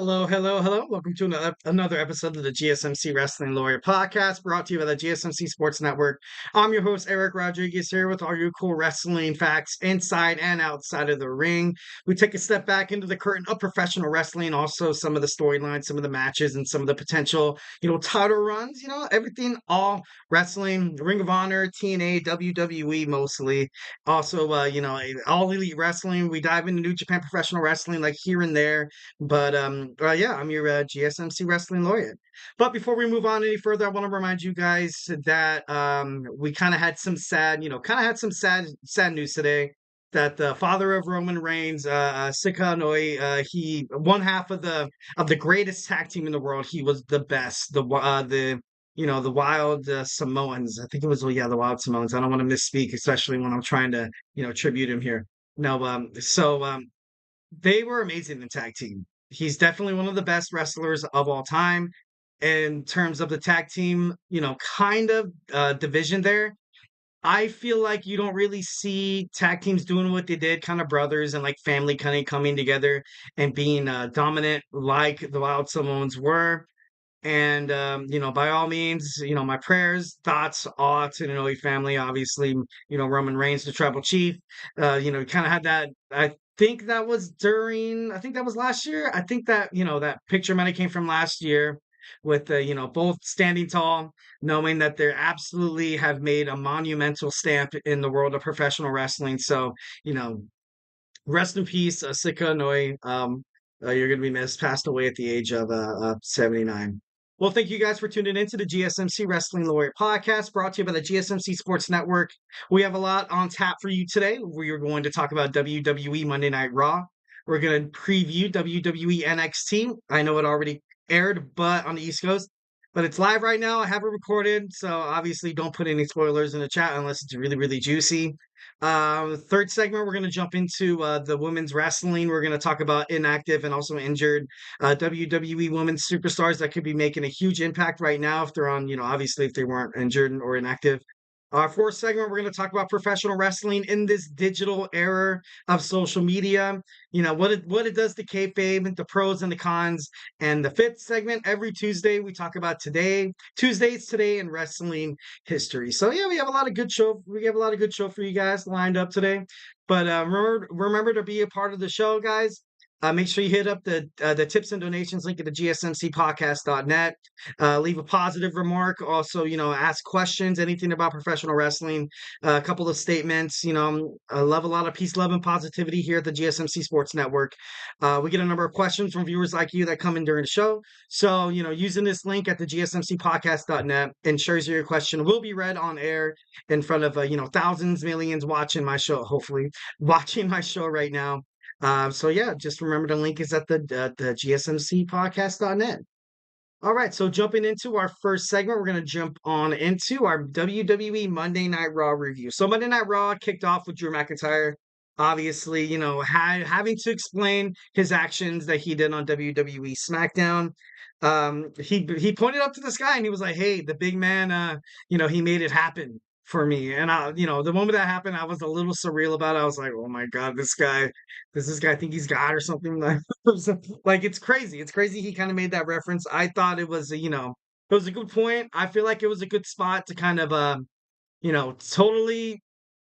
Hello, hello, hello. Welcome to another episode of the GSMC Wrestling Laureate podcast brought to you by the GSMC Sports Network. I'm your host, Eric Rodriguez, here with all your cool wrestling facts inside and outside of the ring. We take a step back into the curtain of professional wrestling, also some of the storylines, some of the matches, and some of the potential, title runs, everything, all wrestling, Ring of Honor, TNA, WWE mostly. Also, all elite wrestling. We dive into New Japan professional wrestling, like here and there. But yeah, I'm your GSMC Wrestling Laureate. But before we move on any further, I want to remind you guys that we kind of had some sad news today. That the father of Roman Reigns, Sika Noi, he one half of the greatest tag team in the world. He was the best. The Wild Samoans. I think it was the Wild Samoans. I don't want to misspeak, especially when I'm trying to tribute him here. No, they were amazing in tag team. He's definitely one of the best wrestlers of all time in terms of the tag team, kind of division there. I feel like you don't really see tag teams doing what they did, kind of brothers and like family kind of coming together and being dominant like the Wild Samoans were. And by all means, my prayers, thoughts, all to the Inoue family. Obviously, Roman Reigns, the tribal chief. Kind of had that. I think that was during. I think that was last year. I think that that picture might have came from last year with both standing tall, knowing that they absolutely have made a monumental stamp in the world of professional wrestling. So rest in peace, Sika Inoue. You're going to be missed. Passed away at the age of 79. Well, thank you guys for tuning in to the GSMC Wrestling Laureate podcast brought to you by the GSMC Sports Network. We have a lot on tap for you today. We are going to talk about WWE Monday Night Raw. We're going to preview WWE NXT. I know it already aired, but on the East Coast. But it's live right now. I have it recorded, so obviously don't put any spoilers in the chat unless it's really, really juicy. Third segment, we're going to jump into the women's wrestling. We're going to talk about inactive and also injured WWE women's superstars that could be making a huge impact right now if they're on, obviously if they weren't injured or inactive. Our fourth segment, we're going to talk about professional wrestling in this digital era of social media. What it does to kayfabe, the pros and the cons. And the fifth segment, every Tuesday, we talk about Tuesdays today in wrestling history. So yeah, we have a lot of good show. We have a lot of good show for you guys lined up today. But remember to be a part of the show, guys. Make sure you hit up the tips and donations link at the gsmcpodcast.net. Leave a positive remark. Also, ask questions, anything about professional wrestling. A couple of statements. I love a lot of peace, love, and positivity here at the GSMC Sports Network. We get a number of questions from viewers like you that come in during the show. So, using this link at the gsmcpodcast.net ensures your question will be read on air in front of, thousands, millions watching my show, hopefully watching my show right now. So yeah, just remember the link is at the gsmcpodcast.net. All right, so jumping into our first segment, we're going to jump on into our WWE Monday Night Raw review. So Monday Night Raw kicked off with Drew McIntyre, obviously, having to explain his actions that he did on WWE SmackDown. He pointed up to the sky and he was like, "Hey, the big man, he made it happen for me." And the moment that happened, I was a little surreal about it. I was like, "Oh my God, does this guy think he's God or something?" Like it's crazy. It's crazy he kind of made that reference. I thought it was, it was a good point. I feel like it was a good spot to kind of, totally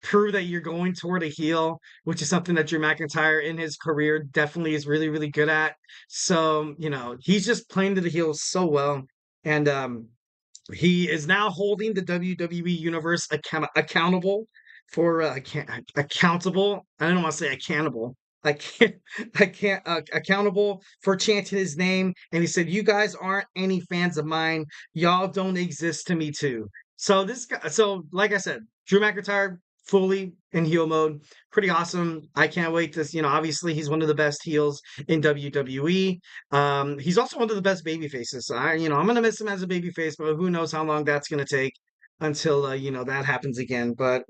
prove that you're going toward a heel, which is something that Drew McIntyre in his career definitely is really, really good at. So, he's just playing to the heel so well. And he is now holding the WWE Universe accountable for accountable. I don't want to say accountable. I can't accountable for chanting his name. And he said, "You guys aren't any fans of mine. Y'all don't exist to me too." So this guy, so like I said, Drew McIntyre fully in heel mode, pretty awesome. I can't wait to, obviously he's one of the best heels in WWE. He's also one of the best baby faces. So I'm gonna miss him as a baby face, but who knows how long that's gonna take until that happens again. But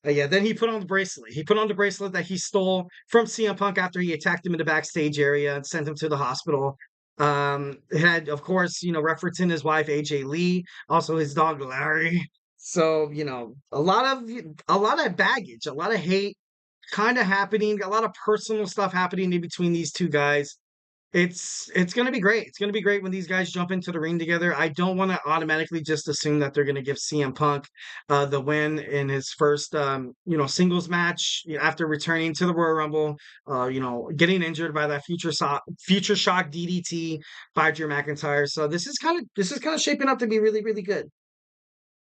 yeah, then he put on the bracelet. He put on the bracelet that he stole from CM Punk after he attacked him in the backstage area and sent him to the hospital. It had, of course, referencing his wife AJ Lee, also his dog Larry. So, a lot of baggage, a lot of hate kind of happening, a lot of personal stuff happening in between these two guys. It's gonna be great. It's gonna be great when these guys jump into the ring together. I don't want to automatically just assume that they're gonna give CM Punk the win in his first singles match after returning to the Royal Rumble. Getting injured by that future shock DDT by Drew McIntyre. So this is kind of shaping up to be really really good.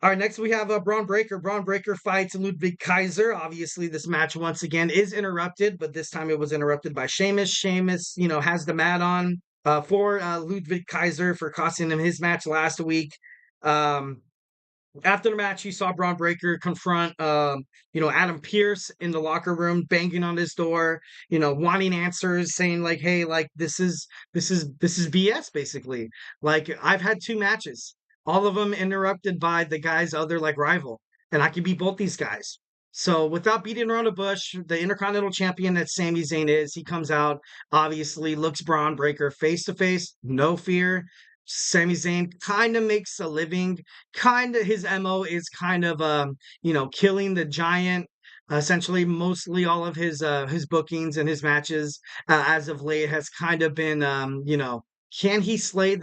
All right, next we have Bron Breaker. Bron Breaker fights Ludwig Kaiser. Obviously, this match once again is interrupted, but this time it was interrupted by Sheamus. Sheamus, has the mat on for Ludwig Kaiser for costing him his match last week. Um, After the match, you saw Bron Breaker confront, Adam Pearce in the locker room, banging on his door, wanting answers, saying like, "Hey, like this is BS, basically. Like I've had two matches, all of them interrupted by the guy's other like rival, and I can beat both these guys." So without beating around the bush, the Intercontinental Champion that Sami Zayn is, he comes out, obviously looks Bron Breaker face to face, no fear. Sami Zayn kind of makes a living. Kind of his MO is kind of killing the giant. Essentially, mostly all of his bookings and his matches as of late has kind of been can he slay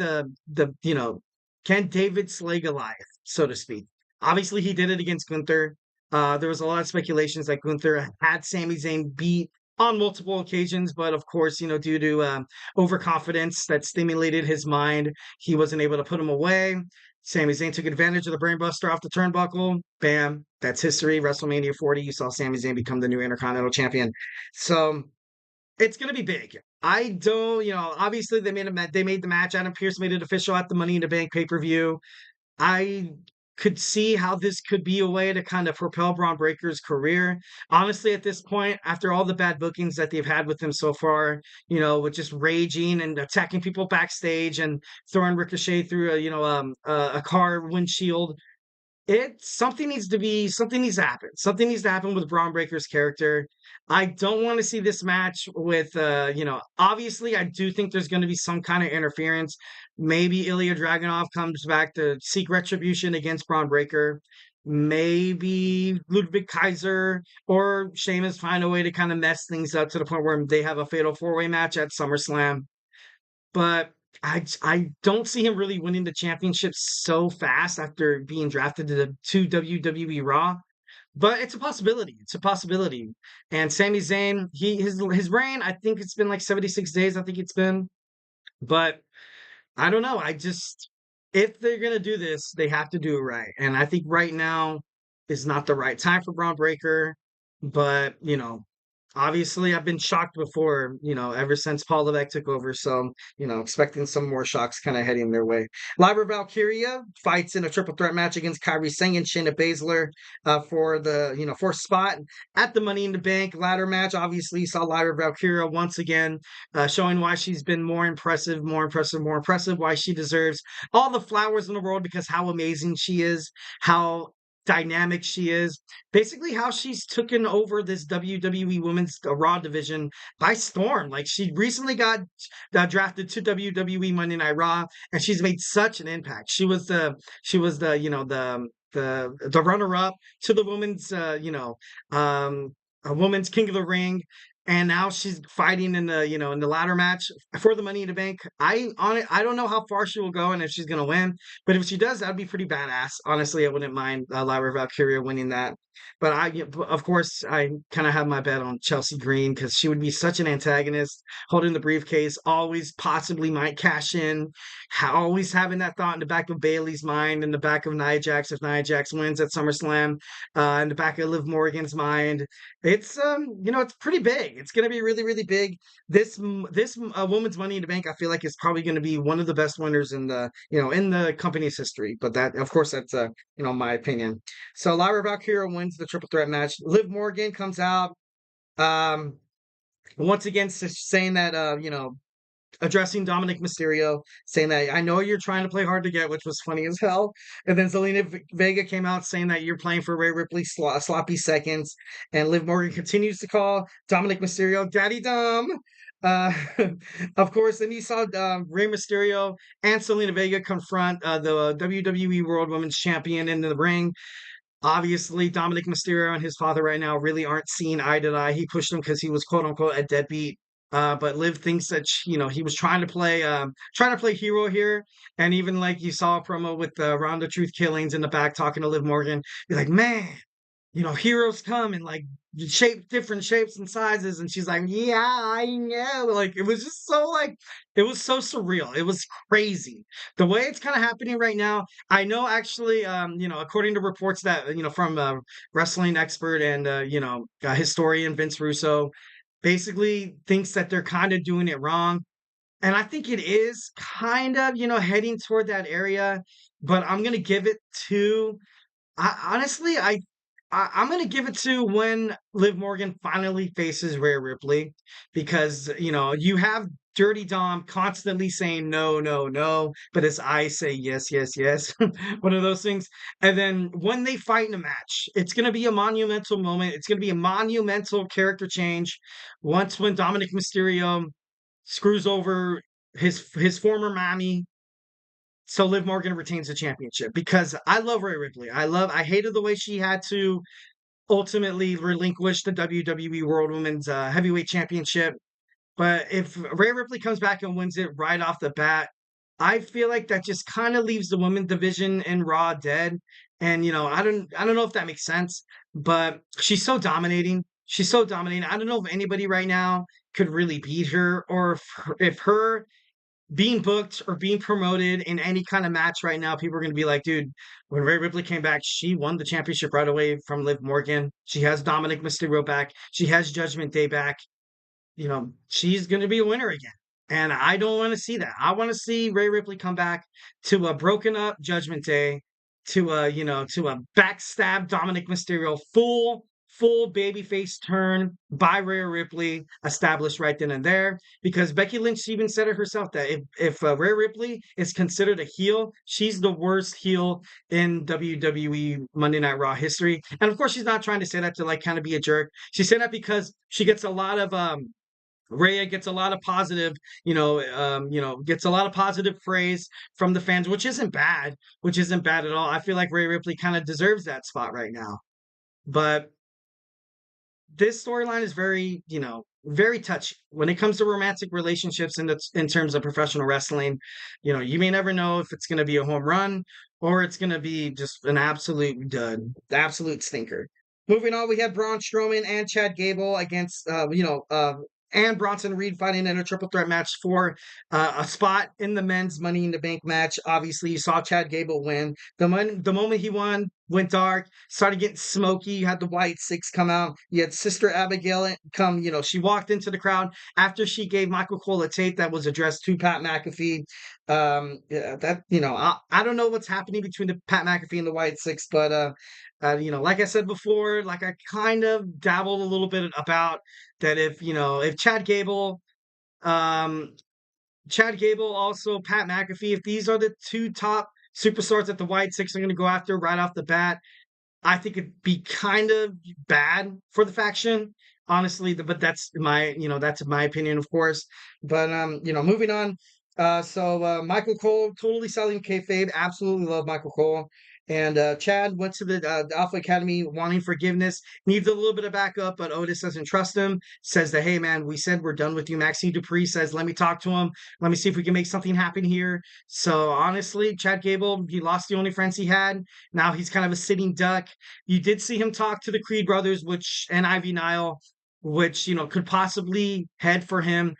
can David slay Goliath, so to speak? Obviously, he did it against Gunther. There was a lot of speculations that Gunther had Sami Zayn beat on multiple occasions, but of course, due to overconfidence that stimulated his mind, he wasn't able to put him away. Sami Zayn took advantage of the brainbuster off the turnbuckle. Bam, that's history. WrestleMania 40, you saw Sami Zayn become the new Intercontinental Champion. So it's gonna be big. I don't, obviously they made the match. Adam Pearce made it official at the Money in the Bank pay-per-view. I could see how this could be a way to kind of propel Bron Breaker's career. Honestly, at this point, after all the bad bookings that they've had with him so far, with just raging and attacking people backstage and throwing Ricochet through a car windshield, something needs to happen. Something needs to happen with Braun Breaker's character. I don't want to see this match with obviously I do think there's going to be some kind of interference. Maybe Ilya Dragunov comes back to seek retribution against Braun Breaker. Maybe Ludwig Kaiser or Sheamus find a way to kind of mess things up to the point where they have a fatal four-way match at SummerSlam. But I don't see him really winning the championship so fast after being drafted to WWE Raw. But it's a possibility. It's a possibility. And Sami Zayn, his reign, I think it's been like 76 days. I think it's been. But I don't know. If they're gonna do this, they have to do it right. And I think right now is not the right time for Braun Breaker. But obviously I've been shocked before, ever since Paul Levesque took over. So, expecting some more shocks kind of heading their way. Lyra Valkyria fights in a triple threat match against Kairi Sane and Shayna Baszler for the, fourth spot at the Money in the Bank ladder match. Obviously, you saw Lyra Valkyria once again showing why she's been more impressive, why she deserves all the flowers in the world because how amazing she is, how dynamic she is, basically how she's taken over this WWE Women's Raw division by storm. Like she recently got drafted to WWE Monday Night Raw, and she's made such an impact. She was the the runner up to the women's a women's King of the Ring. And now she's fighting in the ladder match for the Money in the Bank. I don't know how far she will go and if she's gonna win, but if she does, that'd be pretty badass. Honestly, I wouldn't mind Lyra Valkyria winning that. But of course, I kind of have my bet on Chelsea Green because she would be such an antagonist, holding the briefcase, always possibly might cash in, always having that thought in the back of Bayley's mind, in the back of Nia Jax if Nia Jax wins at SummerSlam, in the back of Liv Morgan's mind. It's pretty big. It's going to be really really big. This woman's Money in the Bank, I feel like is probably going to be one of the best winners in the company's history. But that, of course, that's my opinion. So Lyra Valkyria wins the triple threat match. Liv Morgan comes out, once again saying that addressing Dominik Mysterio, saying that I know you're trying to play hard to get, which was funny as hell. And then Zelina Vega came out saying that you're playing for Rhea Ripley sloppy seconds. And Liv Morgan continues to call Dominik Mysterio Daddy Dom. Uh, of course, then you saw Rey Mysterio and Zelina Vega confront the WWE World Women's Champion in the ring. Obviously, Dominik Mysterio and his father right now really aren't seeing eye to eye. He pushed him because he was quote unquote a deadbeat. But Liv thinks that he was trying to play hero here, and even like you saw a promo with Ronda Truth Killings in the back talking to Liv Morgan, be like, man, heroes come in like different shapes and sizes, and she's like, yeah, I know. Like it was just so like it was so surreal. It was crazy the way it's kind of happening right now. I know actually, according to reports that from wrestling expert and historian Vince Russo basically thinks that they're kind of doing it wrong. And I think it is kind of, heading toward that area, but I'm going to give it to, honestly, I'm going to give it to when Liv Morgan finally faces Rhea Ripley, because, you have Dirty Dom constantly saying no, no, no, but his eyes say yes, yes, yes. One of those things. And then when they fight in a match, it's going to be a monumental moment. It's going to be a monumental character change. When Dominik Mysterio screws over his former mommy, so Liv Morgan retains the championship, because I love Rhea Ripley. I hated the way she had to ultimately relinquish the WWE World Women's Heavyweight Championship. But if Rhea Ripley comes back and wins it right off the bat, I feel like that just kind of leaves the women's division in Raw dead. And I don't know if that makes sense, but she's so dominating. She's so dominating. I don't know if anybody right now could really beat her, or if her being booked or being promoted in any kind of match right now, people are going to be like, dude, when Rhea Ripley came back, she won the championship right away from Liv Morgan. She has Dominik Mysterio back. She has Judgment Day back. She's going to be a winner again. And I don't want to see that. I want to see Rhea Ripley come back to a broken up Judgment Day, to a backstab Dominik Mysterio, full babyface turn by Rhea Ripley, established right then and there. Because Becky Lynch even said it herself that if Rhea Ripley is considered a heel, she's the worst heel in WWE Monday Night Raw history. And of course, she's not trying to say that to like kind of be a jerk. She said that because she gets a lot of Rhea gets a lot of positive, gets a lot of positive praise from the fans, which isn't bad at all. I feel like Rhea Ripley kind of deserves that spot right now. But this storyline is very, very touchy when it comes to romantic relationships in terms of professional wrestling. You may never know if it's going to be a home run or it's going to be just an absolute dud, absolute stinker. Moving on, we had Braun Strowman and Chad Gable against, and Bronson Reed fighting in a triple threat match for a spot in the men's Money in the Bank match. Obviously, you saw Chad Gable win. The moment he won, went dark, started getting smoky. You had the Wyatt Sicks come out. You had Sister Abigail come, she walked into the crowd after she gave Michael Cole a tape that was addressed to Pat McAfee. Yeah, that, I don't know what's happening between the Pat McAfee and the Wyatt Sicks, but like I said before, like I kind of dabbled a little bit about that if um, Chad Gable, also Pat McAfee, if these are the two top superstars that the Wyatt Sicks are going to go after right off the bat, I think it'd be kind of bad for the faction, honestly. But that's my opinion, of course. But moving on. So Michael Cole, totally selling kayfabe. Absolutely love Michael Cole. And Chad went to the Alpha Academy wanting forgiveness, needs a little bit of backup, but Otis doesn't trust him. Says that, hey, man, we said we're done with you. Maxine Dupree says, let me talk to him. Let me see if we can make something happen here. So honestly, Chad Gable, he lost the only friends he had. Now he's kind of a sitting duck. You did see him talk to the Creed brothers, and Ivy Nile, which, could possibly head for him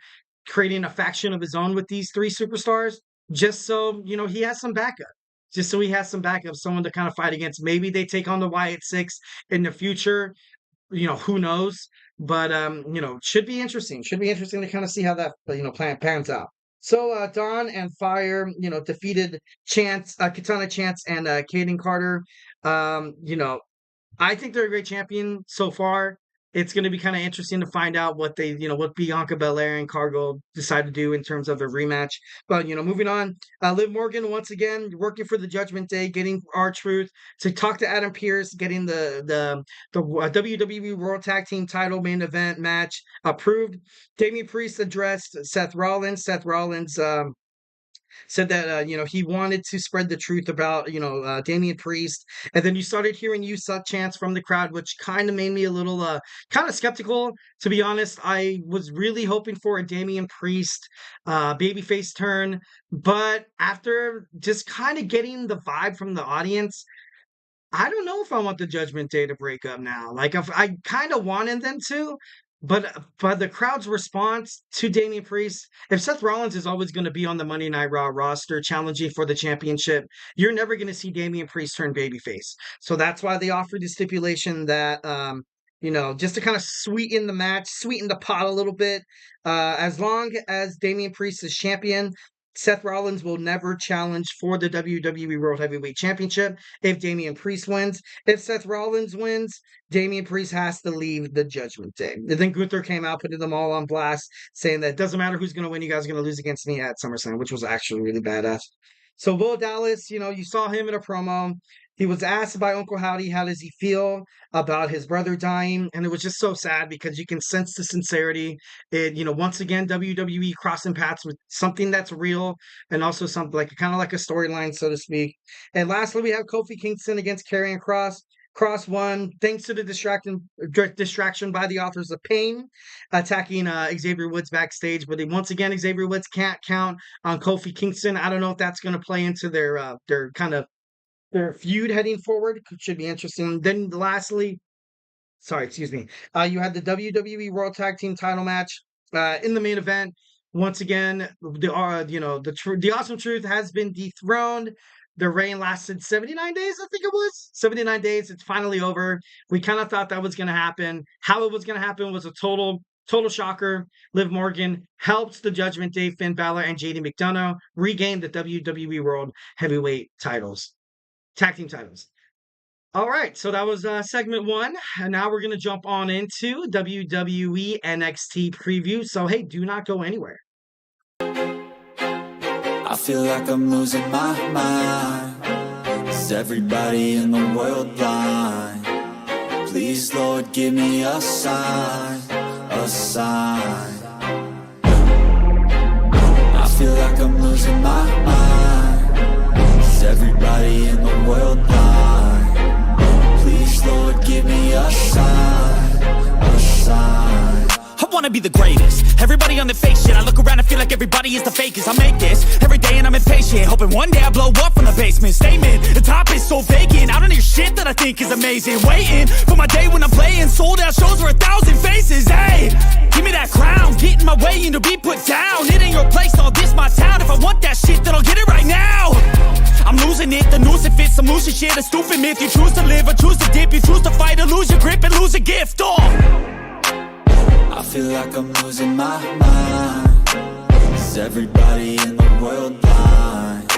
creating a faction of his own with these three superstars, just so, he has some backup. Just so he has some backup, someone to kind of fight against. Maybe they take on the Wyatt Sicks in the future. Who knows? But should be interesting. Should be interesting to kind of see how that plan pans out. So Dawn and Fire, defeated Katana Chance and Kaden Carter. I think they're a great champion so far. It's going to be kind of interesting to find out what what Bianca Belair and Cargill decide to do in terms of a rematch. But, moving on, Liv Morgan, once again, working for the Judgment Day, getting R-Truth to talk to Adam Pearce, getting the WWE World Tag Team title main event match approved. Damian Priest addressed Seth Rollins. Seth Rollins, said that he wanted to spread the truth about Damian Priest, and then you started hearing "You Suck" chants from the crowd, which kind of made me a little kind of skeptical, to be honest. I was really hoping for a Damian Priest babyface turn, but after just kind of getting the vibe from the audience, I don't know if I want the Judgment Day to break up now. Like, if I kind of wanted them to, but the crowd's response to Damian Priest, if Seth Rollins is always going to be on the Monday Night Raw roster challenging for the championship, you're never going to see Damian Priest turn babyface. So that's why they offered the stipulation that just to kind of sweeten the match, sweeten the pot a little bit. As long as Damian Priest is champion, Seth Rollins will never challenge for the WWE World Heavyweight Championship if Damian Priest wins. If Seth Rollins wins, Damian Priest has to leave the Judgment Day. And then Gunther came out, putting them all on blast, saying that it doesn't matter who's going to win, you guys are going to lose against me at SummerSlam, which was actually really badass. So Bo Dallas, you saw him in a promo. He was asked by Uncle Howdy, how does he feel about his brother dying? And it was just so sad because you can sense the sincerity. Once again, WWE crossing paths with something that's real and also something like kind of like a storyline, so to speak. And lastly, we have Kofi Kingston against Karrion Kross. Cross won thanks to the distraction by the authors of Pain, attacking Xavier Woods backstage. But once again, Xavier Woods can't count on Kofi Kingston. I don't know if that's going to play into their kind of their feud heading forward. Should be interesting. Then lastly, sorry, excuse me. You had the WWE World Tag Team title match in the main event. Once again, the Awesome Truth has been dethroned. The reign lasted 79 days, I think it was. 79 days. It's finally over. We kind of thought that was going to happen. How it was going to happen was a total shocker. Liv Morgan helped the Judgment Day, Finn Balor, and JD McDonough regain the WWE World Heavyweight titles. Tag team titles. All right, so that was segment one, and now we're going to jump on into WWE NXT preview. So, hey, do not go anywhere. I feel like I'm losing my mind. Is everybody in the world blind? Please, Lord, give me a sign, a sign. I feel like I'm losing my mind. Is everybody in the world blind? Please, Lord, give me a sign, a sign. I wanna be the greatest. Everybody on the fake shit. I look around and feel like everybody is the fakest. I make this every day and I'm impatient, hoping one day I blow up from the basement. Statement, the top is so vacant. I don't hear shit that I think is amazing. Waiting for my day when I'm playing sold out shows for 1,000 faces. Hey, give me that crown, get in my way and to be put down. It ain't your place, all this my town. If I want that shit, then I'll get it right now. I'm losing it, the noose it fits. I'm losing shit, a stupid myth. You choose to live or choose to dip. You choose to fight or lose your grip and lose a gift. I feel like I'm losing my mind. Is everybody in the world blind?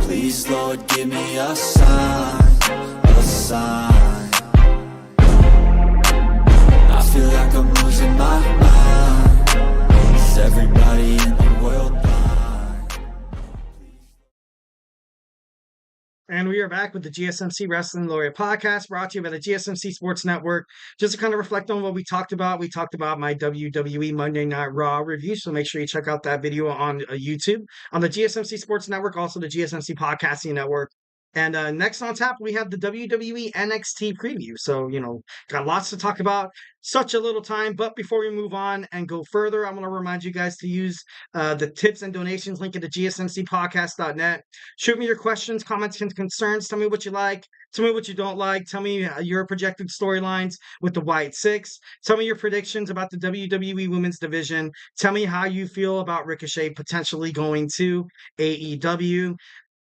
Please, Lord, give me a sign, a sign. I feel like I'm losing my mind. Is everybody in the world blind? And we are back with the GSMC Wrestling Laureate podcast, brought to you by the GSMC Sports Network. Just to kind of reflect on what we talked about my WWE Monday Night Raw review, so make sure you check out that video on YouTube, on the GSMC Sports Network, also the GSMC Podcasting Network. And next on tap, we have the WWE NXT preview. So, got lots to talk about. Such a little time. But before we move on and go further, I want to remind you guys to use the tips and donations link at the gsmcpodcast.net. Shoot me your questions, comments, and concerns. Tell me what you like. Tell me what you don't like. Tell me your projected storylines with the Wyatt Sicks. Tell me your predictions about the WWE Women's Division. Tell me how you feel about Ricochet potentially going to AEW.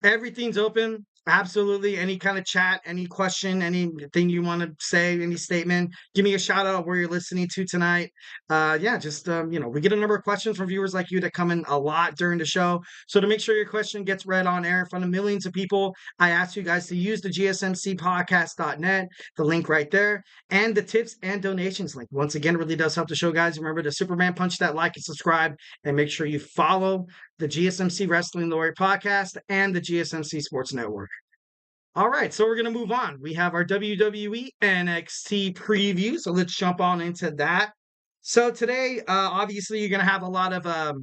Everything's open. Absolutely. Any kind of chat, any question, anything you want to say, any statement, give me a shout out where you're listening to tonight. We get a number of questions from viewers like you that come in a lot during the show. So to make sure your question gets read on air in front of millions of people, I ask you guys to use the gsmcpodcast.net, the link right there, and the tips and donations link. Once again, it really does help the show, guys. Remember to Superman punch that like and subscribe, and make sure you follow the GSMC Wrestling Laureate podcast and the GSMC Sports Network. All right, so we're going to move on. We have our WWE NXT preview, so let's jump on into that. So today, obviously, you're going to have a lot of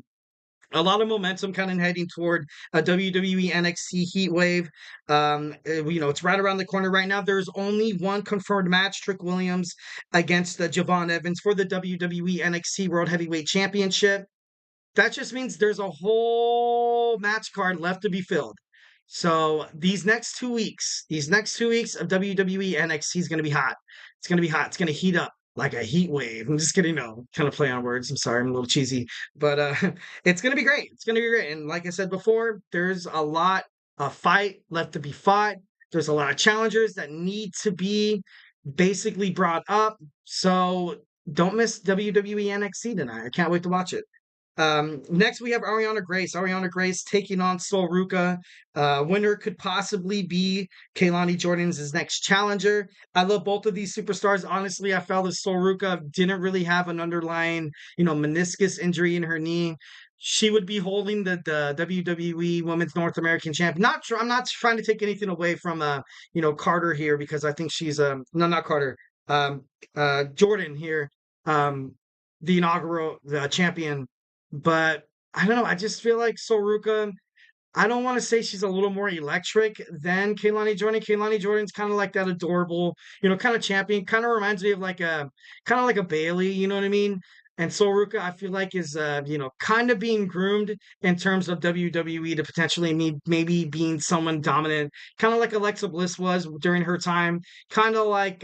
a lot of momentum kind of heading toward a WWE NXT heat wave. It's right around the corner right now. There's only one confirmed match, Trick Williams against Javon Evans for the WWE NXT World Heavyweight Championship. That just means there's a whole match card left to be filled. So these next 2 weeks of WWE NXT is going to be hot. It's going to be hot. It's going to heat up like a heat wave. I'm just kidding. No, kind of play on words. I'm sorry. I'm a little cheesy, but it's going to be great. It's going to be great. And like I said before, there's a lot of fight left to be fought. There's a lot of challengers that need to be basically brought up. So don't miss WWE NXT tonight. I can't wait to watch it. Next we have Ariana Grace. Ariana Grace taking on Sol Ruca. Winner could possibly be Kaylani Jordan's next challenger. I love both of these superstars. Honestly, I felt that Sol Ruca didn't really have an underlying, meniscus injury in her knee. She would be holding the WWE Women's North American Champ. I'm not trying to take anything away from Carter here, because I think she's no, not Carter. Jordan here, the inaugural champion. But I don't know. I just feel like Sol Ruca, I don't want to say she's a little more electric than Kaylani Jordan. Kaylani Jordan's kind of like that adorable, kind of champion. Kind of reminds me of like a Bailey, you know what I mean? And Sol Ruca, I feel like is kind of being groomed in terms of WWE to potentially maybe being someone dominant, kind of like Alexa Bliss was during her time, kind of like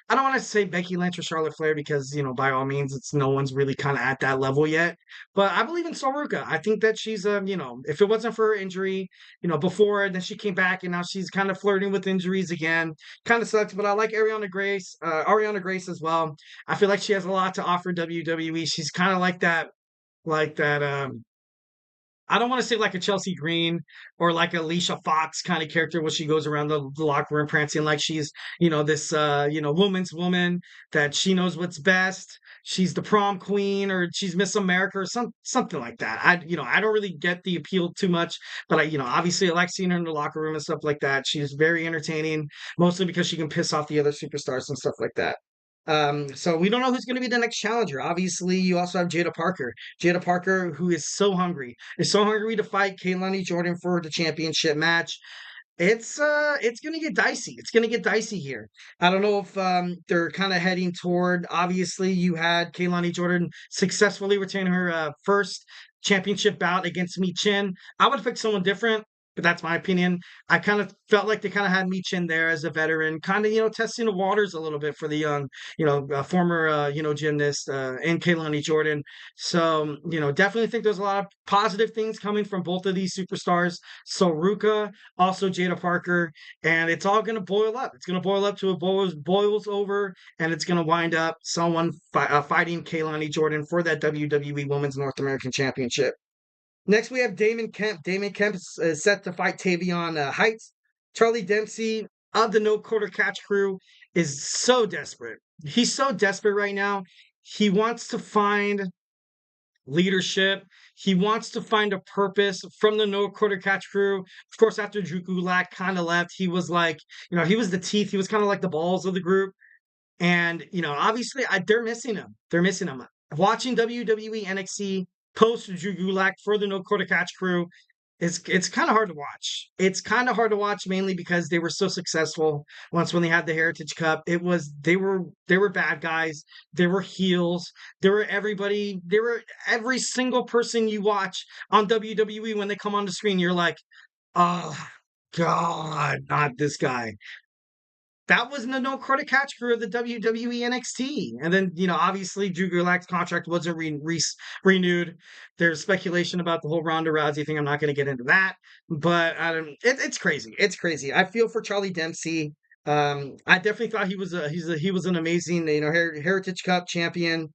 I don't want to say Becky Lynch or Charlotte Flair, because by all means it's no one's really kind of at that level yet. But I believe in Sol Ruca. I think that she's if it wasn't for her injury, before, then she came back and now she's kind of flirting with injuries again. Kind of sucks, but I like Ariana Grace as well. I feel like she has a lot to offer WWE. She's kind of like that I don't want to say like a Chelsea Green or like a Alicia Fox kind of character where she goes around the locker room prancing like she's, this, woman's woman, that she knows what's best. She's the prom queen, or she's Miss America, or something like that. I don't really get the appeal too much, but obviously I like seeing her in the locker room and stuff like that. She's very entertaining, mostly because she can piss off the other superstars and stuff like that. So we don't know who's going to be the next challenger. Obviously, you also have Jada Parker. Jada Parker, who is so hungry to fight Kaylani Jordan for the championship match. It's gonna get dicey. It's gonna get dicey here. I don't know if they're kind of heading toward. Obviously, you had Kaylani Jordan successfully retain her first championship bout against Mi Chin. I would have picked someone different, but that's my opinion. I kind of felt like they kind of had Mi Chin there as a veteran, kind of testing the waters a little bit for the young, former gymnast and Kaylani Jordan. So definitely think there's a lot of positive things coming from both of these superstars. So Ruka, also Jada Parker, and it's all going to boil up. It's going to boil up to boils over, and it's going to wind up someone fighting Kaylani Jordan for that WWE Women's North American Championship. Next, we have Damon Kemp. Damon Kemp is set to fight Tavion Heights. Charlie Dempsey of the No Quarter Catch crew is so desperate. He's so desperate right now. He wants to find leadership. He wants to find a purpose from the No Quarter Catch crew. Of course, after Drew Gulak kind of left, he was like, he was the teeth. He was kind of like the balls of the group. And, obviously, they're missing him. They're missing him. Watching WWE NXT post Drew Gulak for the No Quarter Catch crew, it's kind of hard to watch. It's kind of hard to watch, mainly because they were so successful once when they had the Heritage Cup. They were bad guys. They were heels. They were everybody. They were every single person you watch on WWE when they come on the screen. You're like, oh God, not this guy. That was the No Quarter Catch crew of the WWE NXT. And then, obviously Drew Gulak's contract wasn't renewed. There's speculation about the whole Ronda Rousey thing. I'm not going to get into that, but it's crazy. It's crazy. I feel for Charlie Dempsey. I definitely thought he was an amazing, Heritage Cup champion.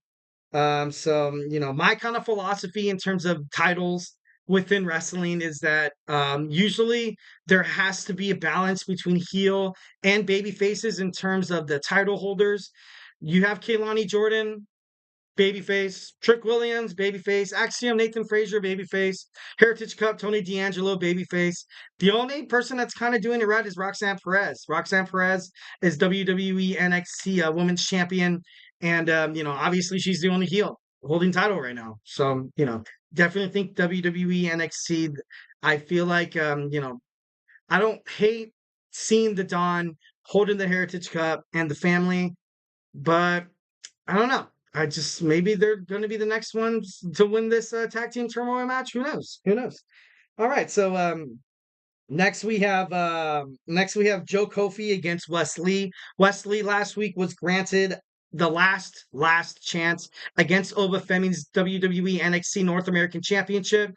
My kind of philosophy in terms of titles within wrestling is that usually there has to be a balance between heel and baby faces in terms of the title holders. You have Kaylani Jordan, babyface; Trick Williams, babyface; Axiom, Nathan Fraser, babyface; Heritage Cup, Tony D'Angelo, babyface. The only person that's kind of doing it right is Roxanne Perez. Roxanne Perez is WWE NXT Women's Champion, and obviously she's the only heel. holding title right now. So, definitely think WWE NXT. I feel like, I don't hate seeing the Don holding the Heritage Cup and the family, but I don't know. I just maybe they're going to be the next ones to win this tag team turmoil match. Who knows? Who knows? All right, so next we have Joe Kofi against Wesley. Wesley last week was granted the last chance against Obafemi's WWE NXT North American Championship.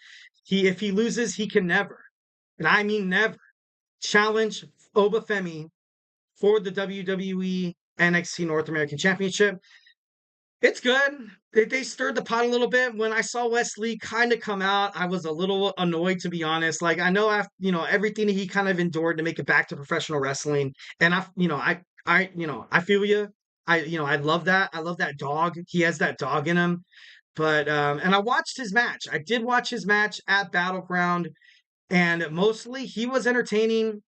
If he loses, he can never, and I mean never, challenge Obafemi for the WWE NXT North American Championship. It's good. They stirred the pot a little bit. When I saw Wesley kind of come out, I was a little annoyed, to be honest. Like, I know after, everything he kind of endured to make it back to professional wrestling, and I feel you. I love that. I love that dog. He has that dog in him. But and I watched his match. I did watch his match at Battleground, and mostly he was entertaining.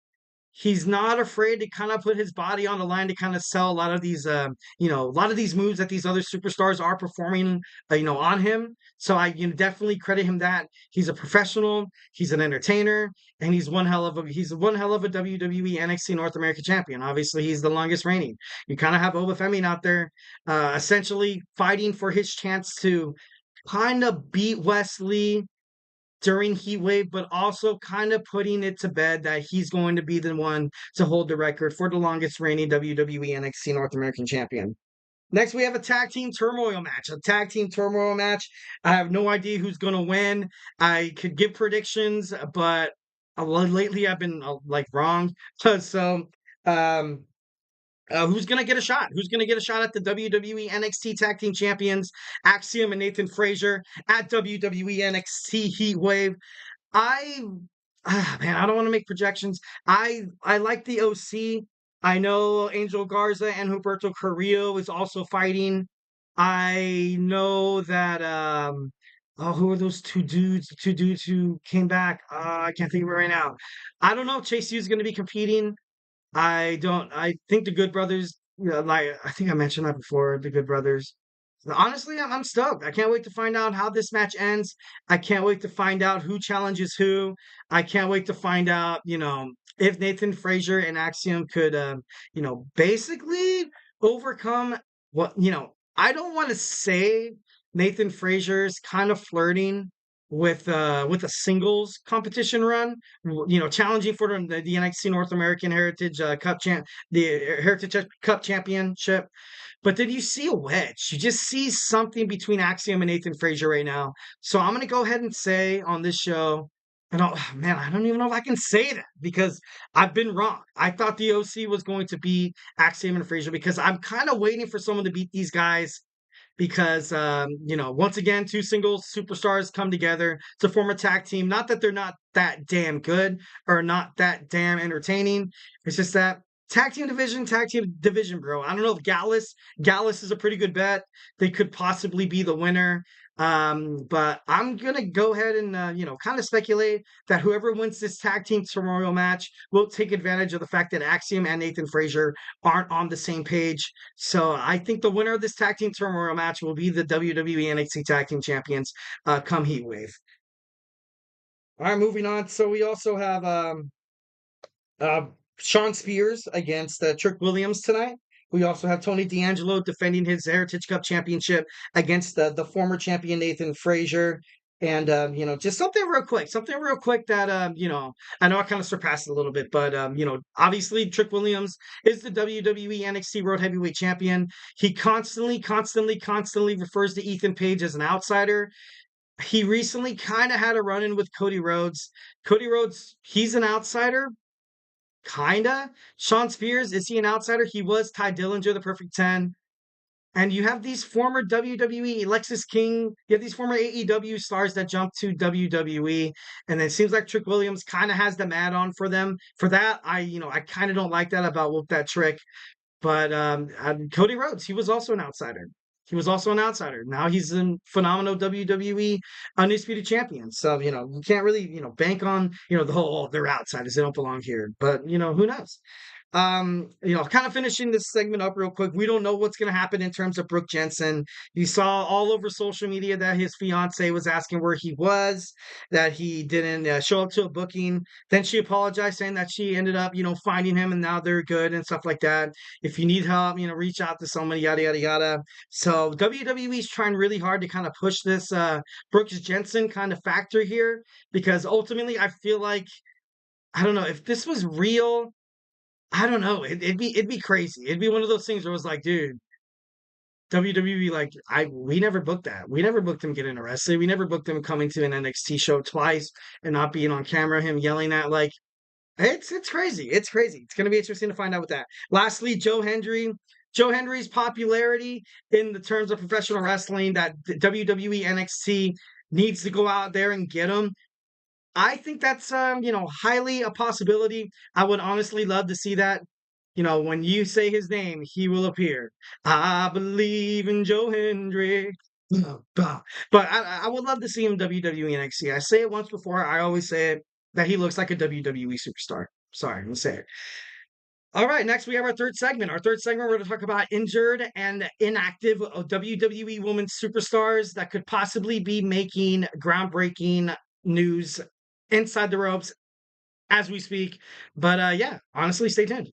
He's not afraid to kind of put his body on the line to kind of sell a lot of these, moves that these other superstars are performing, on him. So I definitely credit him that he's a professional, he's an entertainer, and he's one hell of a WWE NXT North American champion. Obviously, he's the longest reigning. You kind of have Obafemi out there, essentially fighting for his chance to kind of beat Wesley during Heat Wave, but also kind of putting it to bed that he's going to be the one to hold the record for the longest reigning WWE NXT North American champion. Next, we have a tag team turmoil match. A tag team turmoil match. I have no idea who's going to win. I could give predictions, but lately I've been wrong. So, who's going to get a shot? Who's going to get a shot at the WWE NXT Tag Team Champions, Axiom and Nathan Fraser, at WWE NXT Heat Wave? I don't want to make projections. I like the OC. I know Angel Garza and Humberto Carrillo is also fighting. I know that who are those two dudes? The two dudes who came back. I can't think of it right now. I don't know if Chase U is going to be competing. I don't. I think the Good Brothers. I think I mentioned that before. The Good Brothers. Honestly, I'm stoked. I can't wait to find out how this match ends. I can't wait to find out who challenges who. I can't wait to find out, if Nathan Fraser and Axiom could, basically overcome what, I don't want to say Nathan Fraser's kind of flirting with a singles competition run, challenging for the NXT North American Heritage Heritage Cup Championship. But then you see a wedge. You just see something between Axiom and Nathan Fraser right now. So I'm going to go ahead and say on this show, and I don't even know if I can say that because I've been wrong. I thought the OC was going to beat Axiom and Fraser because I'm kind of waiting for someone to beat these guys because, once again, two singles superstars come together to form a tag team. Not that they're not that damn good or not that damn entertaining. It's just that tag team division, bro. I don't know if Gallus is a pretty good bet. They could possibly be the winner. But I'm gonna go ahead and kind of speculate that whoever wins this tag team turmoil match will take advantage of the fact that Axiom and Nathan Fraser aren't on the same page. So I think the winner of this tag team turmoil match will be the WWE NXT Tag Team Champions come Heat Wave. All right, moving on. So we also have Shawn Spears against Trick Williams tonight. We also have Tony D'Angelo defending his Heritage Cup Championship against the former champion Nathan Fraser. And, just something real quick that, I know I kind of surpassed it a little bit, but, obviously Trick Williams is the WWE NXT World Heavyweight Champion. He constantly refers to Ethan Page as an outsider. He recently kind of had a run-in with Cody Rhodes. Cody Rhodes, he's an outsider. Kinda. Shawn Spears, is he an outsider? He was Ty Dillinger, the Perfect 10. And you have these former WWE, Lexis King, you have these former AEW stars that jumped to WWE. And it seems like Trick Williams kind of has them add-on for them. For that, I kind of don't like that about Whoop That Trick. But Cody Rhodes, he was also an outsider. Now he's a phenomenal WWE Undisputed Champion. So, you can't really, bank on, the whole, they're outsiders. They don't belong here. But, who knows? Kind of finishing this segment up real quick. We don't know what's going to happen in terms of Brooke Jensen. You saw all over social media that his fiance was asking where he was, that he didn't show up to a booking. Then she apologized, saying that she ended up, finding him, and now they're good and stuff like that. If you need help, reach out to somebody, yada yada yada. So WWE is trying really hard to kind of push this Brooke Jensen kind of factor here, because ultimately I feel like, I don't know, if this was real, I don't know. It'd be crazy. It'd be one of those things where it was like, dude, WWE, like, we never booked that. We never booked him getting arrested. We never booked him coming to an NXT show twice and not being on camera, him yelling at, like, it's crazy. It's crazy. It's gonna be interesting to find out with that. Lastly, Joe Hendry. Joe Hendry's popularity in the terms of professional wrestling, that WWE NXT needs to go out there and get him. I think that's highly a possibility. I would honestly love to see that. When you say his name, he will appear. I believe in Joe Hendrick. But I would love to see him WWE NXT. I say it once before. I always say it, that he looks like a WWE superstar. Sorry, I'm gonna say it. All right, next we have our third segment. Our third segment, we're going to talk about injured and inactive WWE women's superstars that could possibly be making groundbreaking news inside the ropes as we speak. But yeah, honestly, stay tuned.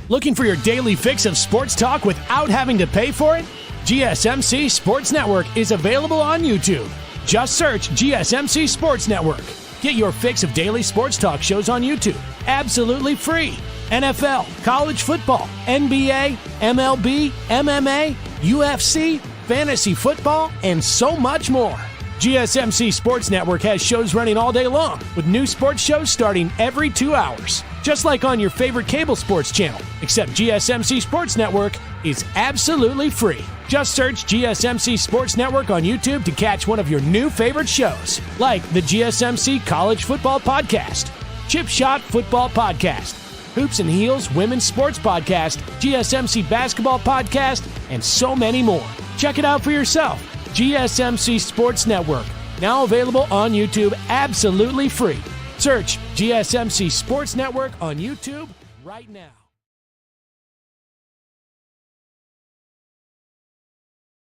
Looking for your daily fix of sports talk without having to pay for it? GSMC Sports Network is available on YouTube. Just search GSMC Sports Network. Get your fix of daily sports talk shows on YouTube, absolutely free. NFL, college football, NBA, MLB, MMA, UFC, fantasy football, and so much more. GSMC Sports Network has shows running all day long, with new sports shows starting every 2 hours. Just like on your favorite cable sports channel, except GSMC Sports Network is absolutely free. Just search GSMC Sports Network on YouTube to catch one of your new favorite shows, like the GSMC College Football Podcast, Chip Shot Football Podcast, Hoops and Heels Women's Sports Podcast, GSMC Basketball Podcast, and so many more. Check it out for yourself. GSMC Sports Network, now available on YouTube absolutely free. Search GSMC Sports Network on YouTube right now.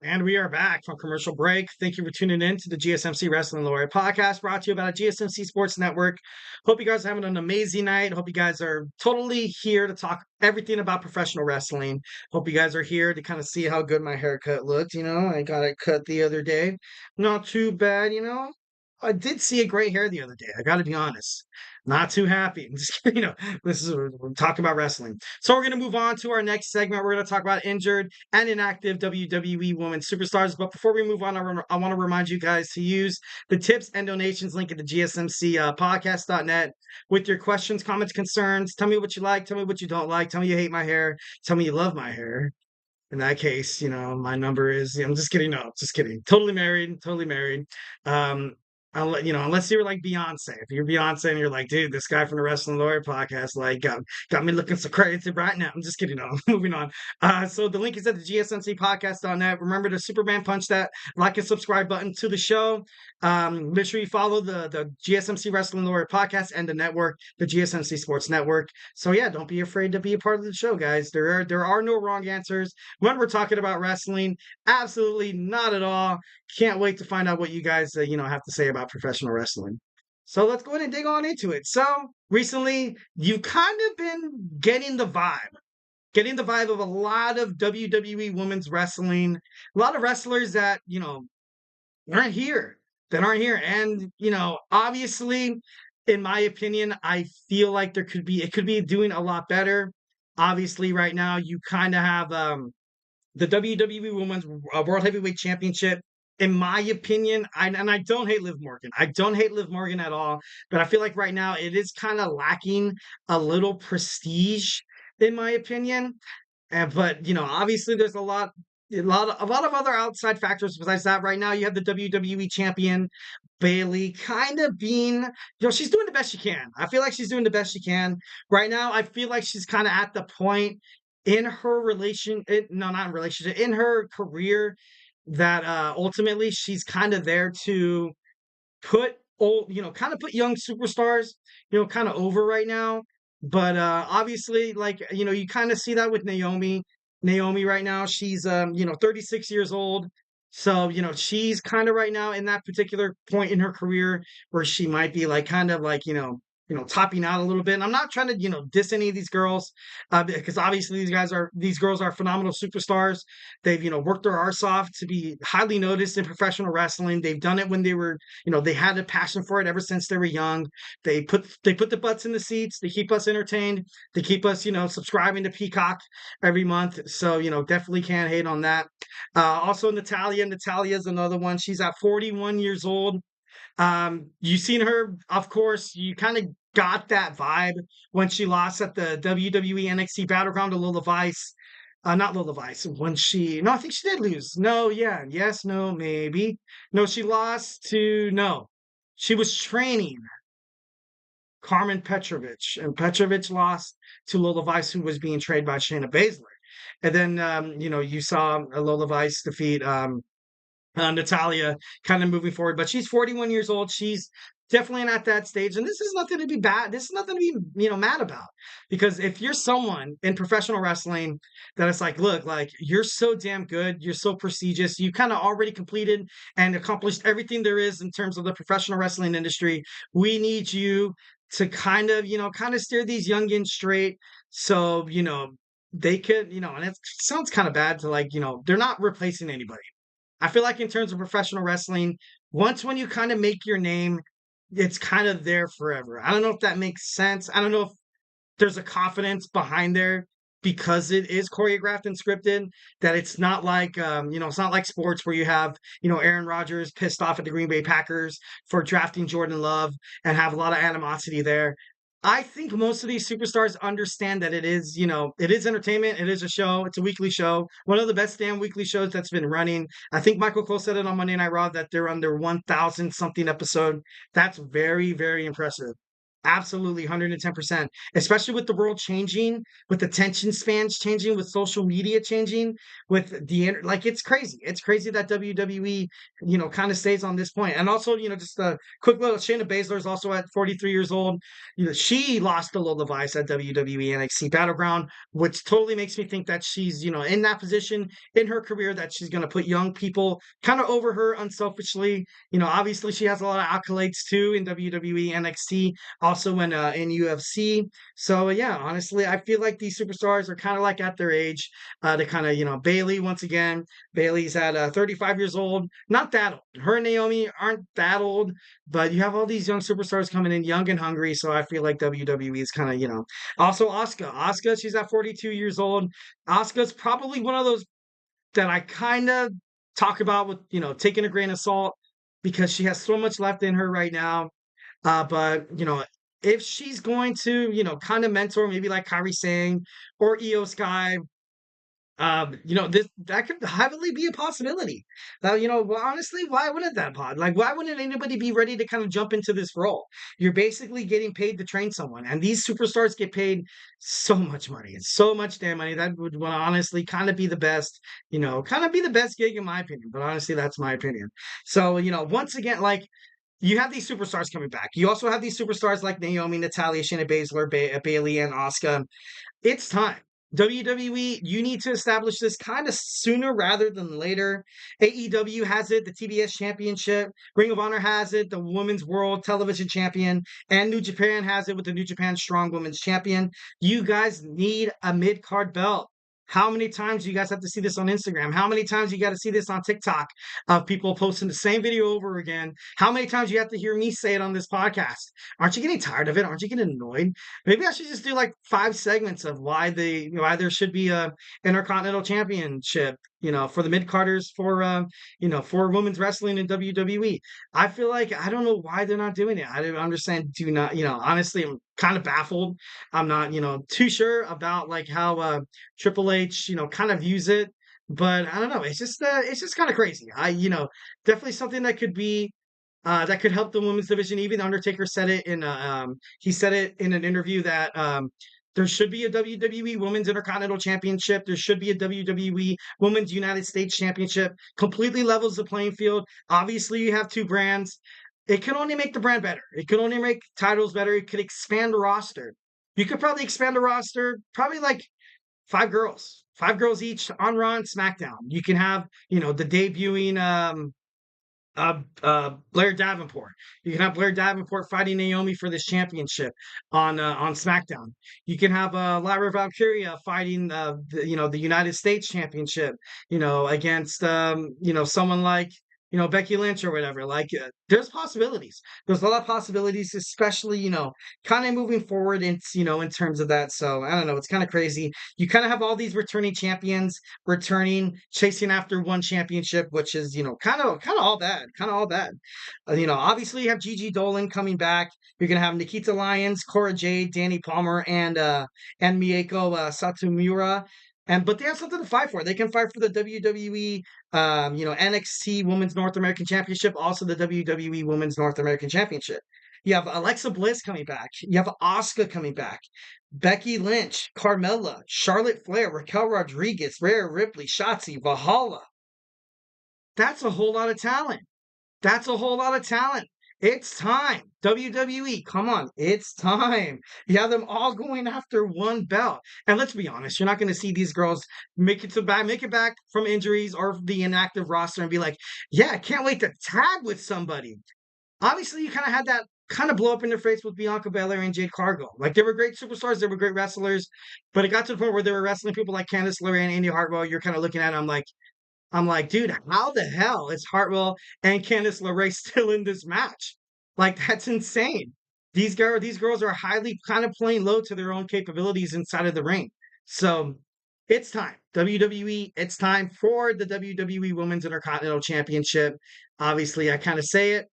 And we are back from commercial break. Thank you for tuning in to the GSMC Wrestling Laureate podcast, brought to you by the GSMC Sports Network. Hope you guys are having an amazing night. Hope you guys are totally here to talk everything about professional wrestling. Hope you guys are here to kind of see how good my haircut looked. I got it cut the other day. Not too bad, I did see a gray hair the other day. I got to be honest. Not too happy. Just, we're talking about wrestling. So we're going to move on to our next segment. We're going to talk about injured and inactive WWE women's superstars. But before we move on, I want to remind you guys to use the tips and donations link at the GSMC podcast.net with your questions, comments, concerns. Tell me what you like. Tell me what you don't like. Tell me you hate my hair. Tell me you love my hair. In that case, my number is, I'm just kidding. No, just kidding. Totally married. Totally married. Unless you're like Beyonce. If you're Beyonce and you're like, dude, this guy from the Wrestling Laureate podcast, like, got me looking so crazy right now. I'm just kidding. No, moving on. So the link is at the GSMC podcast.net. Remember to Superman punch that like and subscribe button to the show. Make sure you follow the GSMC Wrestling Laureate podcast and the network, the GSMC Sports Network. So yeah, don't be afraid to be a part of the show, guys. There are no wrong answers when we're talking about wrestling. Absolutely not at all. Can't wait to find out what you guys have to say about professional wrestling. So let's go ahead and dig on into it. So recently, you've kind of been getting the vibe of a lot of WWE women's wrestling, a lot of wrestlers that aren't here, and obviously, in my opinion, I feel like it could be doing a lot better. Obviously, right now you kind of have the WWE Women's World Heavyweight Championship. In my opinion, I don't hate Liv Morgan. I don't hate Liv Morgan at all, but I feel like right now it is kind of lacking a little prestige, in my opinion. But obviously there's a lot of other outside factors besides that. Right now, you have the WWE champion Bayley kind of being, she's doing the best she can. I feel like she's doing the best she can right now. I feel like she's kind of at the point in her in her career that ultimately she's kind of there to put young superstars, kind of over right now. But obviously, like, you kind of see that with Naomi. Naomi right now, she's 36 years old. So, she's kind of right now in that particular point in her career where she might be like kind of like, topping out a little bit. And I'm not trying to, diss any of these girls, because obviously these girls are phenomenal superstars. They've, worked their arse off to be highly noticed in professional wrestling. They've done it when they were, they had a passion for it ever since they were young. They put the butts in the seats. They keep us entertained. They keep us, subscribing to Peacock every month. So, definitely can't hate on that. Also Natalia. Natalia is another one. She's at 41 years old. You seen her, of course, you kind of got that vibe when she lost at the WWE NXT Battleground to Lola Vice. Not Lola Vice. No, I think she did lose. No, yeah, yes, no, maybe. No, she lost to, no. She was training Carmen Petrovic, and Petrovic lost to Lola Vice, who was being trained by Shayna Baszler. And then, you saw Lola Vice defeat Natalia kind of moving forward, but she's 41 years old. She's definitely not that stage. And this is nothing to be bad. This is nothing to be, mad about. Because if you're someone in professional wrestling that it's like, look, like you're so damn good, you're so prestigious, you kind of already completed and accomplished everything there is in terms of the professional wrestling industry. We need you to kind of, steer these youngins straight. So, they could, and it sounds kind of bad to like, they're not replacing anybody. I feel like in terms of professional wrestling, when you kind of make your name, it's kind of there forever. I don't know if that makes sense. I don't know if there's a confidence behind there because it is choreographed and scripted that it's not like it's not like sports where you have Aaron Rodgers pissed off at the Green Bay Packers for drafting Jordan Love and have a lot of animosity there. I think most of these superstars understand that it is, it is entertainment. It is a show. It's a weekly show. One of the best damn weekly shows that's been running. I think Michael Cole said it on Monday Night Raw that they're on their 1,000 something episode. That's very, very impressive. Absolutely, 110%. Especially with the world changing, with the attention spans changing, with social media changing, with like it's crazy. It's crazy that WWE, kind of stays on this point. And also, just a quick little Shayna Baszler is also at 43 years old. She lost to Lola Vice at WWE NXT Battleground, which totally makes me think that she's, in that position in her career that she's going to put young people kind of over her unselfishly. Obviously she has a lot of accolades too in WWE NXT. Also in UFC. So yeah, honestly, I feel like these superstars are kind of like at their age. To kind of Bayley once again. Bayley's at 35 years old, not that old. Her and Naomi aren't that old, but you have all these young superstars coming in young and hungry. So I feel like WWE is kind of Also Asuka. Asuka, she's at 42 years old. Asuka's probably one of those that I kind of talk about with taking a grain of salt because she has so much left in her right now. But if she's going to, kind of mentor maybe like Kairi Sane or Io Sky, this that could heavily be a possibility. Well, honestly, why wouldn't that pod? Like, why wouldn't anybody be ready to kind of jump into this role? You're basically getting paid to train someone, and these superstars get paid so much money. It's so much damn money. That would honestly kind of be the best, kind of be the best gig in my opinion. But honestly, that's my opinion. So, once again, like you have these superstars coming back. You also have these superstars like Naomi, Natalia, Shayna Baszler, Bayley, and Asuka. It's time. WWE, you need to establish this kind of sooner rather than later. AEW has it, the TBS Championship. Ring of Honor has it, the Women's World Television Champion. And New Japan has it with the New Japan Strong Women's Champion. You guys need a mid-card belt. How many times you guys have to see this on Instagram? How many times you got to see this on TikTok of people posting the same video over again? How many times you have to hear me say it on this podcast? Aren't you getting tired of it? Aren't you getting annoyed? Maybe I should just do like 5 segments of why there should be a Intercontinental Championship, for the mid-carders for women's wrestling in WWE. I feel like I don't know why they're not doing it. I don't understand. Honestly, I'm kind of baffled. I'm not, too sure about like how Triple H, kind of views it, but I don't know. It's just kind of crazy. Definitely something that could be that could help the women's division. Even Undertaker said it he said it in an interview that there should be a WWE Women's Intercontinental Championship. There should be a WWE Women's United States Championship. Completely levels the playing field. Obviously, you have 2 brands. It can only make the brand better. It can only make titles better. It could expand the roster. You could probably expand the roster, probably like five girls each on Raw and SmackDown. You can have, the debuting Blair Davenport. You can have Blair Davenport fighting Naomi for this championship on SmackDown. You can have Lyra Valkyria fighting the United States Championship. Against someone like Becky Lynch or whatever. Like there's possibilities. There's a lot of possibilities, especially kind of moving forward in terms of that. So I don't know. It's kind of crazy. You kind of have all these returning champions returning, chasing after one championship, which is kind of all bad, kind of all bad. Obviously you have Gigi Dolan coming back. You're gonna have Nikita Lyons, Cora Jade, Danny Palmer, and Mieko Satomura. But they have something to fight for. They can fight for the WWE, NXT Women's North American Championship, also the WWE Women's North American Championship. You have Alexa Bliss coming back. You have Asuka coming back. Becky Lynch, Carmella, Charlotte Flair, Raquel Rodriguez, Rhea Ripley, Shotzi, Valhalla. That's a whole lot of talent. That's a whole lot of talent. It's time. WWE, come on. It's time. You have them all going after one belt. And let's be honest, you're not going to see these girls make it back from injuries or the inactive roster and be like, yeah, I can't wait to tag with somebody. Obviously, you kind of had that kind of blow up in their face with Bianca Belair and Jade Cargill. Like, they were great superstars. They were great wrestlers. But it got to the point where they were wrestling people like Candice LeRae and Andy Hartwell. You're kind of looking at them like, I'm like, dude, how the hell is Hartwell and Candice LeRae still in this match? Like, that's insane. These girls are highly kind of playing low to their own capabilities inside of the ring. So it's time. WWE, it's time for the WWE Women's Intercontinental Championship. Obviously, I kind of say it.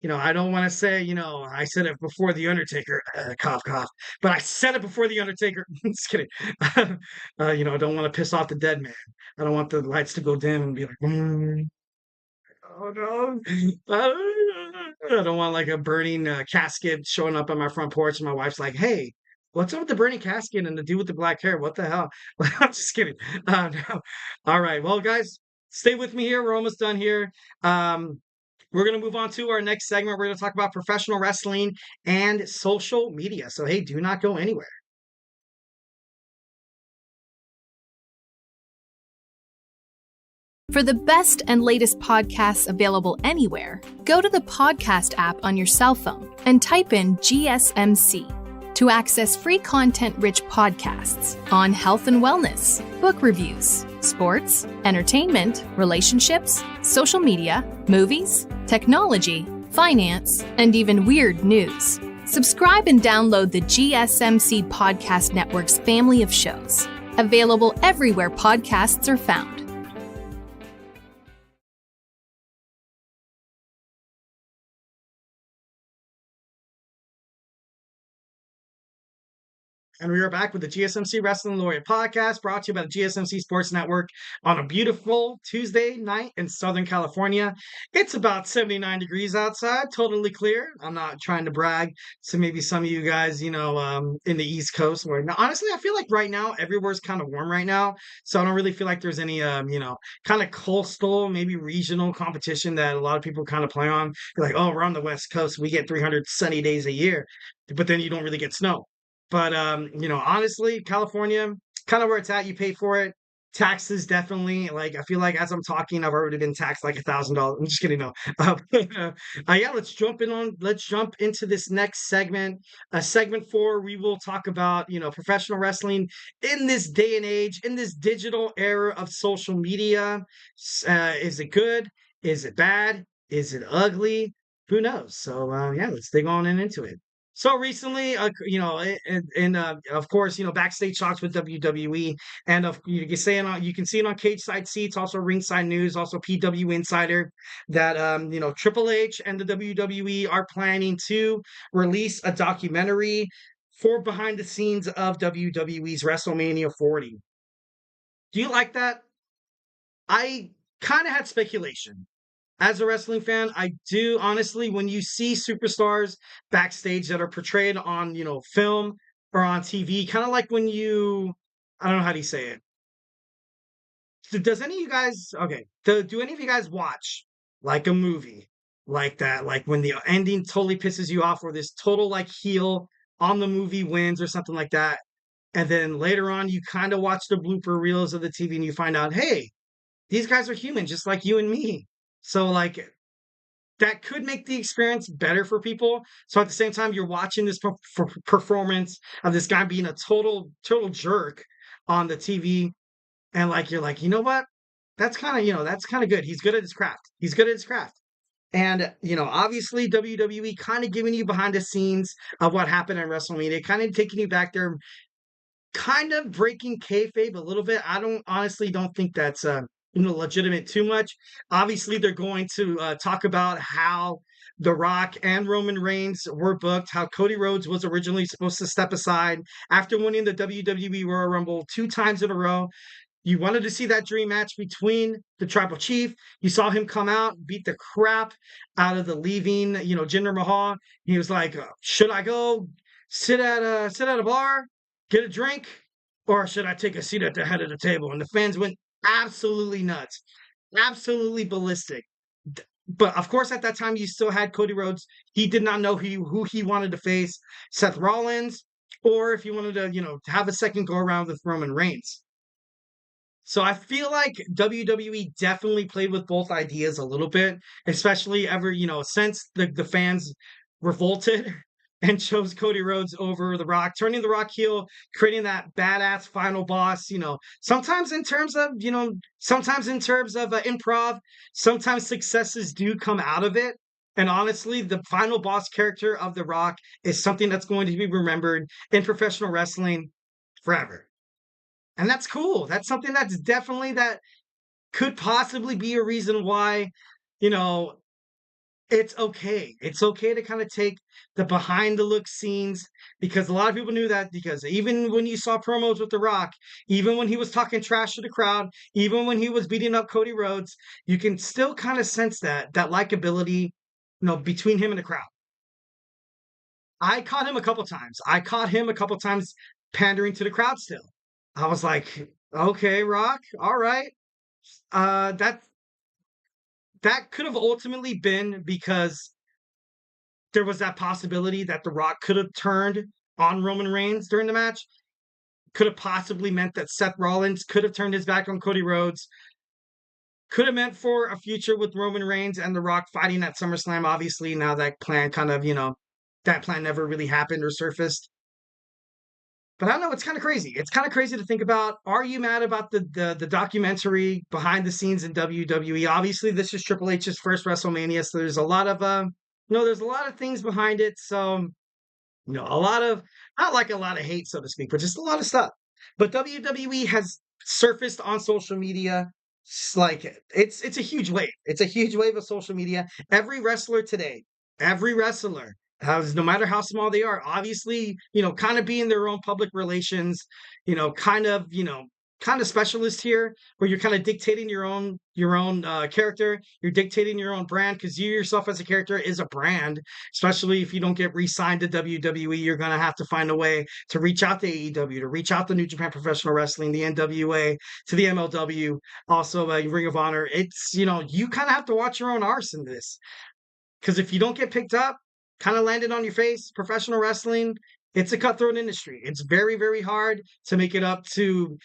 I don't want to say, I said it before The Undertaker, cough, cough, but I said it before The Undertaker. Just kidding. I don't want to piss off the dead man. I don't want the lights to go dim and be like, oh no. I don't want like a burning casket showing up on my front porch and my wife's like, hey, what's up with the burning casket and the dude with the black hair? What the hell? I'm just kidding. No. All right. Well, guys, stay with me here. We're almost done here. We're going to move on to our next segment. We're going to talk about professional wrestling and social media. So, hey, do not go anywhere. For the best and latest podcasts available anywhere, go to the podcast app on your cell phone and type in GSMC to access free content-rich podcasts on health and wellness, book reviews, sports, entertainment, relationships, social media, movies, technology, finance, and even weird news. Subscribe and download the GSMC Podcast Network's family of shows, available everywhere podcasts are found. And we are back with the GSMC Wrestling Laureate podcast, brought to you by the GSMC Sports Network on a beautiful Tuesday night in Southern California. It's about 79 degrees outside, totally clear. I'm not trying to brag to maybe some of you guys, in the East Coast. Where honestly, I feel like right now everywhere's kind of warm right now, so I don't really feel like there's any, kind of coastal, maybe regional competition that a lot of people kind of play on. You're like, oh, we're on the West Coast, we get 300 sunny days a year, but then you don't really get snow. But, honestly, California, kind of where it's at, you pay for it. Taxes, definitely. Like, I feel like as I'm talking, I've already been taxed like $1,000. I'm just kidding, no. Yeah, let's jump into this next segment. Segment 4, we will talk about, professional wrestling in this day and age, in this digital era of social media. Is it good? Is it bad? Is it ugly? Who knows? So, yeah, let's dig on into it. So recently, of course, backstage talks with WWE, and you can see it on Cage Side Seats, also Ringside News, also PW Insider, that Triple H and the WWE are planning to release a documentary for behind the scenes of WWE's WrestleMania 40. Do you like that? I kind of had speculation. As a wrestling fan, I do honestly, when you see superstars backstage that are portrayed on, film or on TV, kind of like when I don't know how do you say it. Does any of you guys, okay, do any of you guys watch like a movie like that? Like when the ending totally pisses you off or this total like heel on the movie wins or something like that. And then later on, you kind of watch the blooper reels of the TV and you find out, hey, these guys are human just like you and me. So, like, that could make the experience better for people. So at the same time, you're watching this performance of this guy being a total jerk on the TV. And like, you're like, you know what? That's kind of, that's kind of good. He's good at his craft. He's good at his craft. And, obviously WWE kind of giving you behind the scenes of what happened at WrestleMania, kind of taking you back there, kind of breaking kayfabe a little bit. I honestly don't think that's legitimate too much. Obviously, they're going to talk about how The Rock and Roman Reigns were booked, how Cody Rhodes was originally supposed to step aside after winning the WWE Royal Rumble 2 times in a row. You wanted to see that dream match between the Tribal Chief. You saw him come out, beat the crap out of the leaving, Jinder Mahal. He was like, should I go sit at a bar, get a drink, or should I take a seat at the head of the table? And the fans went absolutely nuts, absolutely ballistic. But of course, at that time, you still had Cody Rhodes. He did not know who he wanted to face, Seth Rollins, or if he wanted to, have a second go around with Roman Reigns. So I feel like WWE definitely played with both ideas a little bit, especially since the fans revolted and chose Cody Rhodes over The Rock, turning The Rock heel, creating that badass final boss, sometimes in terms of improv, sometimes successes do come out of it. And honestly, the final boss character of The Rock is something that's going to be remembered in professional wrestling forever. And that's cool. That's something that could possibly be a reason why, it's okay. It's okay to kind of take the behind the look scenes, because a lot of people knew that, because even when you saw promos with The Rock, even when he was talking trash to the crowd, even when he was beating up Cody Rhodes, you can still kind of sense that likability, between him and the crowd. I caught him a couple times pandering to the crowd still. I was like, okay, Rock, all right. That could have ultimately been because there was that possibility that The Rock could have turned on Roman Reigns during the match. Could have possibly meant that Seth Rollins could have turned his back on Cody Rhodes. Could have meant for a future with Roman Reigns and The Rock fighting at SummerSlam. Obviously, now that plan that plan never really happened or surfaced. But I don't know, it's kind of crazy. It's kind of crazy to think about. Are you mad about the documentary behind the scenes in WWE? Obviously, this is Triple H's first WrestleMania, so there's a lot of there's a lot of things behind it. So, a lot of, not like a lot of hate, so to speak, but just a lot of stuff. But WWE has surfaced on social media. It's like it's a huge wave. It's a huge wave of social media. Every wrestler today, every wrestler has, no matter how small they are, obviously, kind of being their own public relations, kind of specialist here, where you're kind of dictating your own character, you're dictating your own brand, because you yourself as a character is a brand. Especially if you don't get re-signed to WWE, you're gonna have to find a way to reach out to AEW, to reach out to New Japan Professional Wrestling, the NWA, to the MLW, also Ring of Honor. It's you kind of have to watch your own arse in this, because if you don't get picked up, kind of landed on your face, professional wrestling, it's a cutthroat industry. It's very, very hard to make it up to,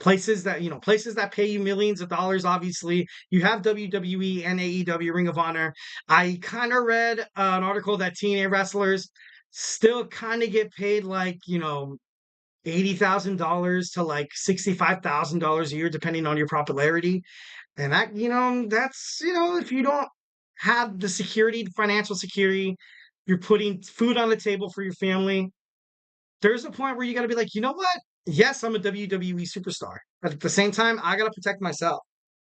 places that pay you millions of dollars. Obviously, you have WWE and AEW, Ring of Honor. I kind of read an article that TNA wrestlers still kind of get paid like, $80,000 to like $65,000 a year, depending on your popularity. And that, that's, if you don't have the security, financial security, you're putting food on the table for your family. There's a point where you got to be like, you know what? Yes, I'm a WWE superstar, but at the same time, I got to protect myself.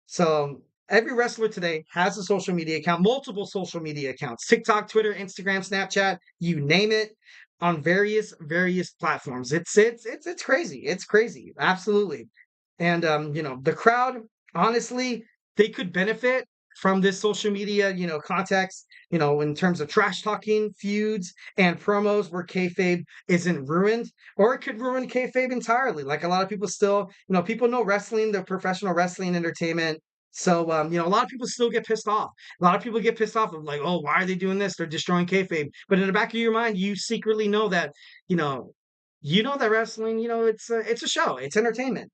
So every wrestler today has a social media account, multiple social media accounts, TikTok, Twitter, Instagram, Snapchat, you name it, on various platforms. It's crazy. It's crazy. Absolutely. And the crowd, honestly, they could benefit from this social media, context, in terms of trash talking, feuds, and promos where kayfabe isn't ruined, or it could ruin kayfabe entirely. Like a lot of people still, people know wrestling, the professional wrestling entertainment, So, a lot of people still get pissed off. A lot of people get pissed off of like, oh, why are they doing this? They're destroying kayfabe. But in the back of your mind, you secretly know that, you know, that wrestling, it's a show. It's entertainment.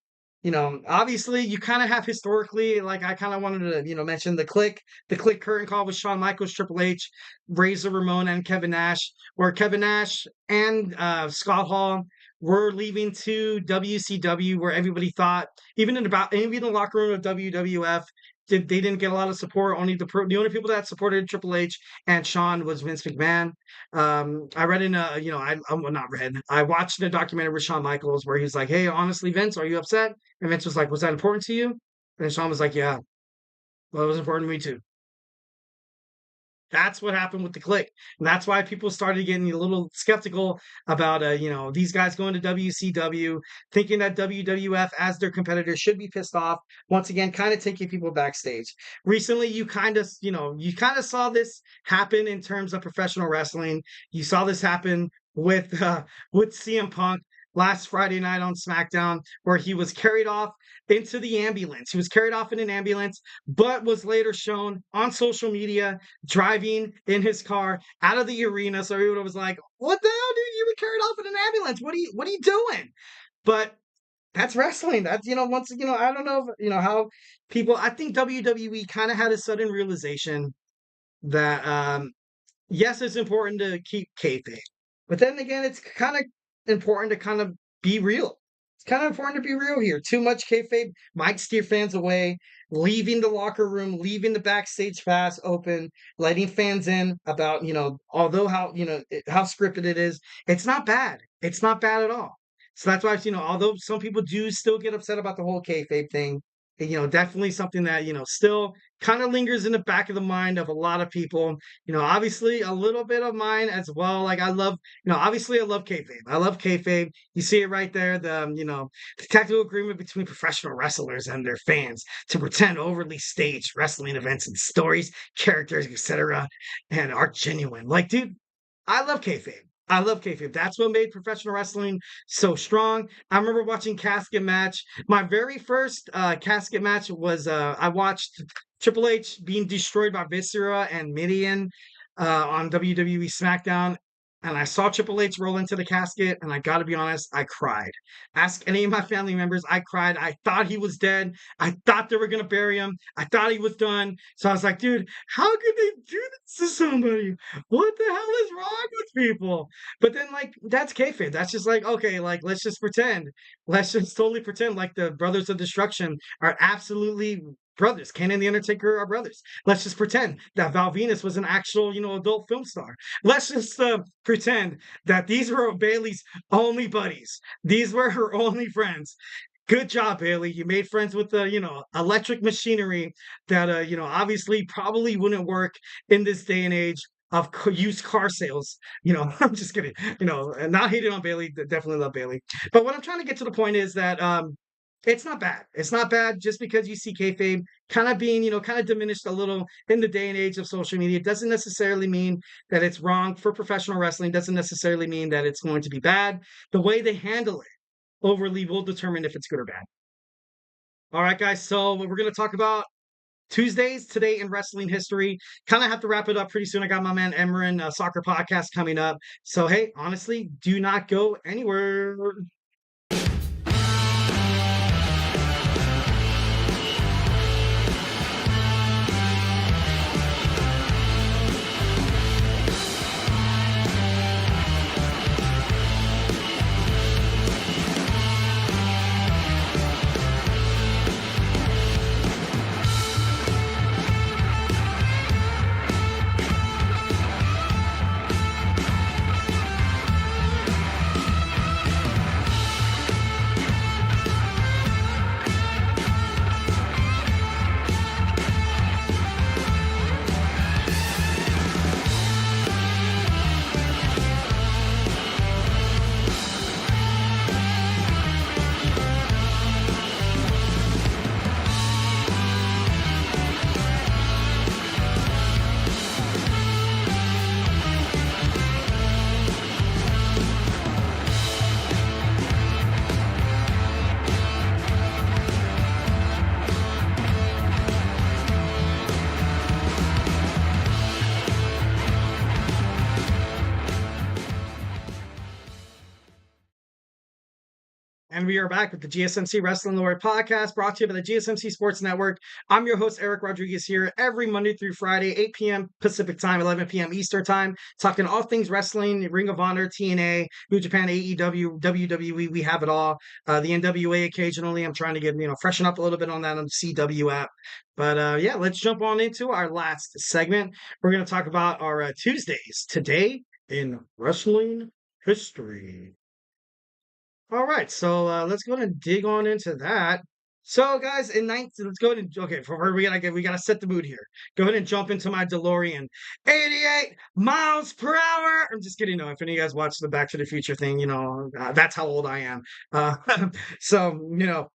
Obviously, you kind of have historically, like I kind of wanted to, mention the Click curtain call with Shawn Michaels, Triple H, Razor Ramon, and Kevin Nash, where Kevin Nash and Scott Hall were leaving to WCW, where everybody thought, even in the locker room of WWF, they didn't get a lot of support. The only people that supported Triple H and Shawn was Vince McMahon. I read I watched a documentary with Shawn Michaels where he's like, "Hey, honestly, Vince, are you upset?" And Vince was like, "Was that important to you?" And Shawn was like, "Yeah, well, it was important to me too." That's what happened with the Click. And that's why people started getting a little skeptical about, these guys going to WCW, thinking that WWF as their competitor should be pissed off. Once again, kind of taking people backstage. Recently, you kind of saw this happen in terms of professional wrestling. You saw this happen with CM Punk last Friday night on SmackDown, where he was carried off into the ambulance. He was carried off in an ambulance, but was later shown on social media driving in his car out of the arena. So everyone was like, "What the hell, dude? You were carried off in an ambulance. What are you doing?" But that's wrestling. That's, I don't know if, how people, I think WWE kind of had a sudden realization that, yes, it's important to keep kayfabe, but then again, it's kind of important to kind of be real. It's kind of important to be real here. Too much kayfabe might steer fans away, leaving the locker room, leaving the backstage pass open, letting fans in about, although how scripted it is, it's not bad. It's not bad at all. So that's why, although some people do still get upset about the whole kayfabe thing, definitely something that, still kind of lingers in the back of the mind of a lot of people. Obviously a little bit of mine as well. Like obviously I love kayfabe. I love kayfabe. You see it right there. The tactical agreement between professional wrestlers and their fans to pretend overly staged wrestling events and stories, characters, etc., and are genuine. Like, dude, I love kayfabe. I love kayfabe. That's what made professional wrestling so strong. I remember watching Casket Match. My very first casket match was I watched Triple H being destroyed by Viscera and Midian on WWE SmackDown. And I saw Triple H roll into the casket, and I got to be honest, I cried. Ask any of my family members, I cried. I thought he was dead. I thought they were going to bury him. I thought he was done. So I was like, dude, how could they do this to somebody? What the hell is wrong with people? But then, like, that's kayfabe. That's just like, okay, like, let's just pretend. Let's just totally pretend like the Brothers of Destruction are absolutely brothers. Kane and the Undertaker are brothers. Let's just pretend that Val Venus was an actual, adult film star. Let's just pretend that these were Bayley's only buddies. These were her only friends. Good job, Bayley. You made friends with the, electric machinery that, obviously probably wouldn't work in this day and age of used car sales. I'm just kidding. And not hating on Bayley. Definitely love Bayley. But what I'm trying to get to the point is that, it's not bad. It's not bad just because you see kayfabe kind of being, kind of diminished a little in the day and age of social media. It doesn't necessarily mean that it's wrong for professional wrestling. It doesn't necessarily mean that it's going to be bad. The way they handle it overly will determine if it's good or bad. All right, guys. So we're going to talk about Tuesdays today in wrestling history. Kind of have to wrap it up pretty soon. I got my man Emran Soccer Podcast coming up. So, hey, honestly, do not go anywhere. And we are back with the GSMC Wrestling Laureate podcast brought to you by the GSMC Sports Network. I'm your host, Eric Rodriguez, here every Monday through Friday, 8 p.m. Pacific time, 11 p.m. Eastern time, talking all things wrestling, Ring of Honor, TNA, New Japan, AEW, WWE. We have it all. The NWA occasionally. I'm trying to get, freshen up a little bit on that on the CW app. But yeah, let's jump on into our last segment. We're going to talk about our Tuesdays today in wrestling history. All right, so let's go ahead and dig on into that. So, guys, let's go ahead and we gotta set the mood here. Go ahead and jump into my DeLorean, 88 miles per hour. I'm just kidding. No, if any of you guys watch the Back to the Future thing, that's how old I am. So,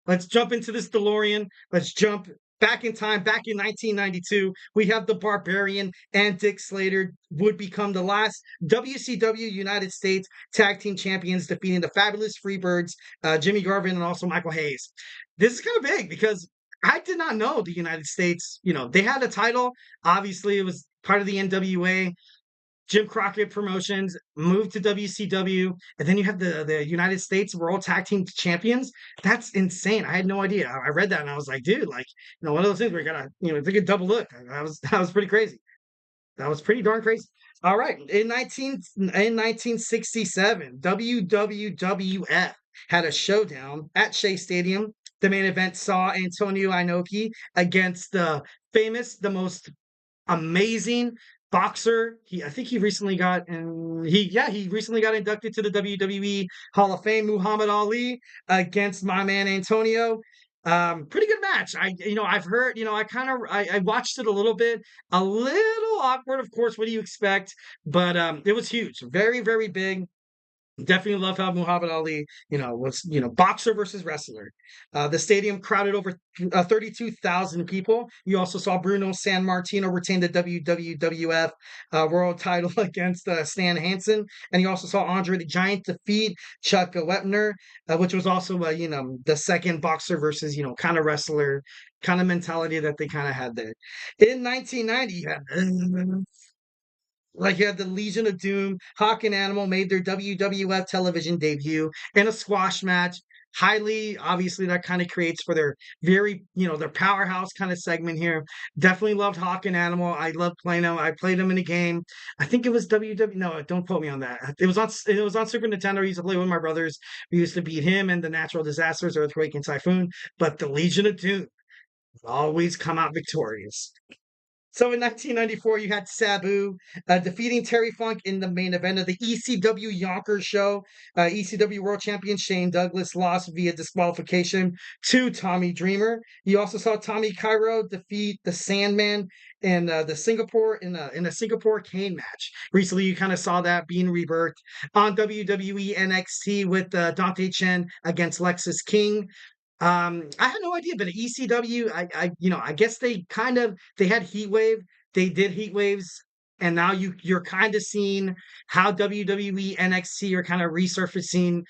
let's jump into this DeLorean. Let's jump back in time, back in 1992, we have the Barbarian and Dick Slater would become the last WCW United States Tag Team Champions, defeating the Fabulous Freebirds, Jimmy Garvin, and also Michael Hayes. This is kind of big because I did not know the United States, they had a title. Obviously, it was part of the NWA. Jim Crockett Promotions moved to WCW, and then you have the United States World Tag Team Champions. That's insane. I had no idea. I read that and I was like, dude, one of those things where you gotta, take a double look. That was pretty crazy. That was pretty darn crazy. All right, in 1967, WWF had a showdown at Shea Stadium. The main event saw Antonio Inoki against the most amazing boxer. I think he recently got inducted to the WWE Hall of Fame, Muhammad Ali, against my man Antonio. Pretty good match. I've heard, I watched it a little awkward, of course. What do you expect? But it was huge, very, very big. Definitely love how Muhammad Ali, was, boxer versus wrestler. The stadium crowded over 32,000 people. You also saw Bruno Sammartino retain the WWF world title against Stan Hansen. And you also saw Andre the Giant defeat Chuck Wepner, which was also, the second boxer versus, kind of wrestler kind of mentality that they kind of had there. In 1990, you had the Legion of Doom. Hawk and Animal made their WWF television debut in a squash match. Obviously, that kind of creates for their very, their powerhouse kind of segment here. Definitely loved Hawk and Animal. I loved playing them. I played them in a game. I think it was WW. No, don't quote me on that. It was on Super Nintendo. I used to play with my brothers. We used to beat him and the natural disasters, Earthquake and Typhoon. But the Legion of Doom always come out victorious. So in 1994, you had Sabu defeating Terry Funk in the main event of the ECW Yonkers show. ECW World Champion Shane Douglas lost via disqualification to Tommy Dreamer. You also saw Tommy Cairo defeat the Sandman in the Singapore in a Singapore cane match. Recently, you kind of saw that being rebirthed on WWE NXT with Dante Chen against Lexus King. I had no idea, but at ECW, I guess they had Heat Wave. They did Heat Waves, and now you're kind of seeing how WWE NXT are kind of resurfacing,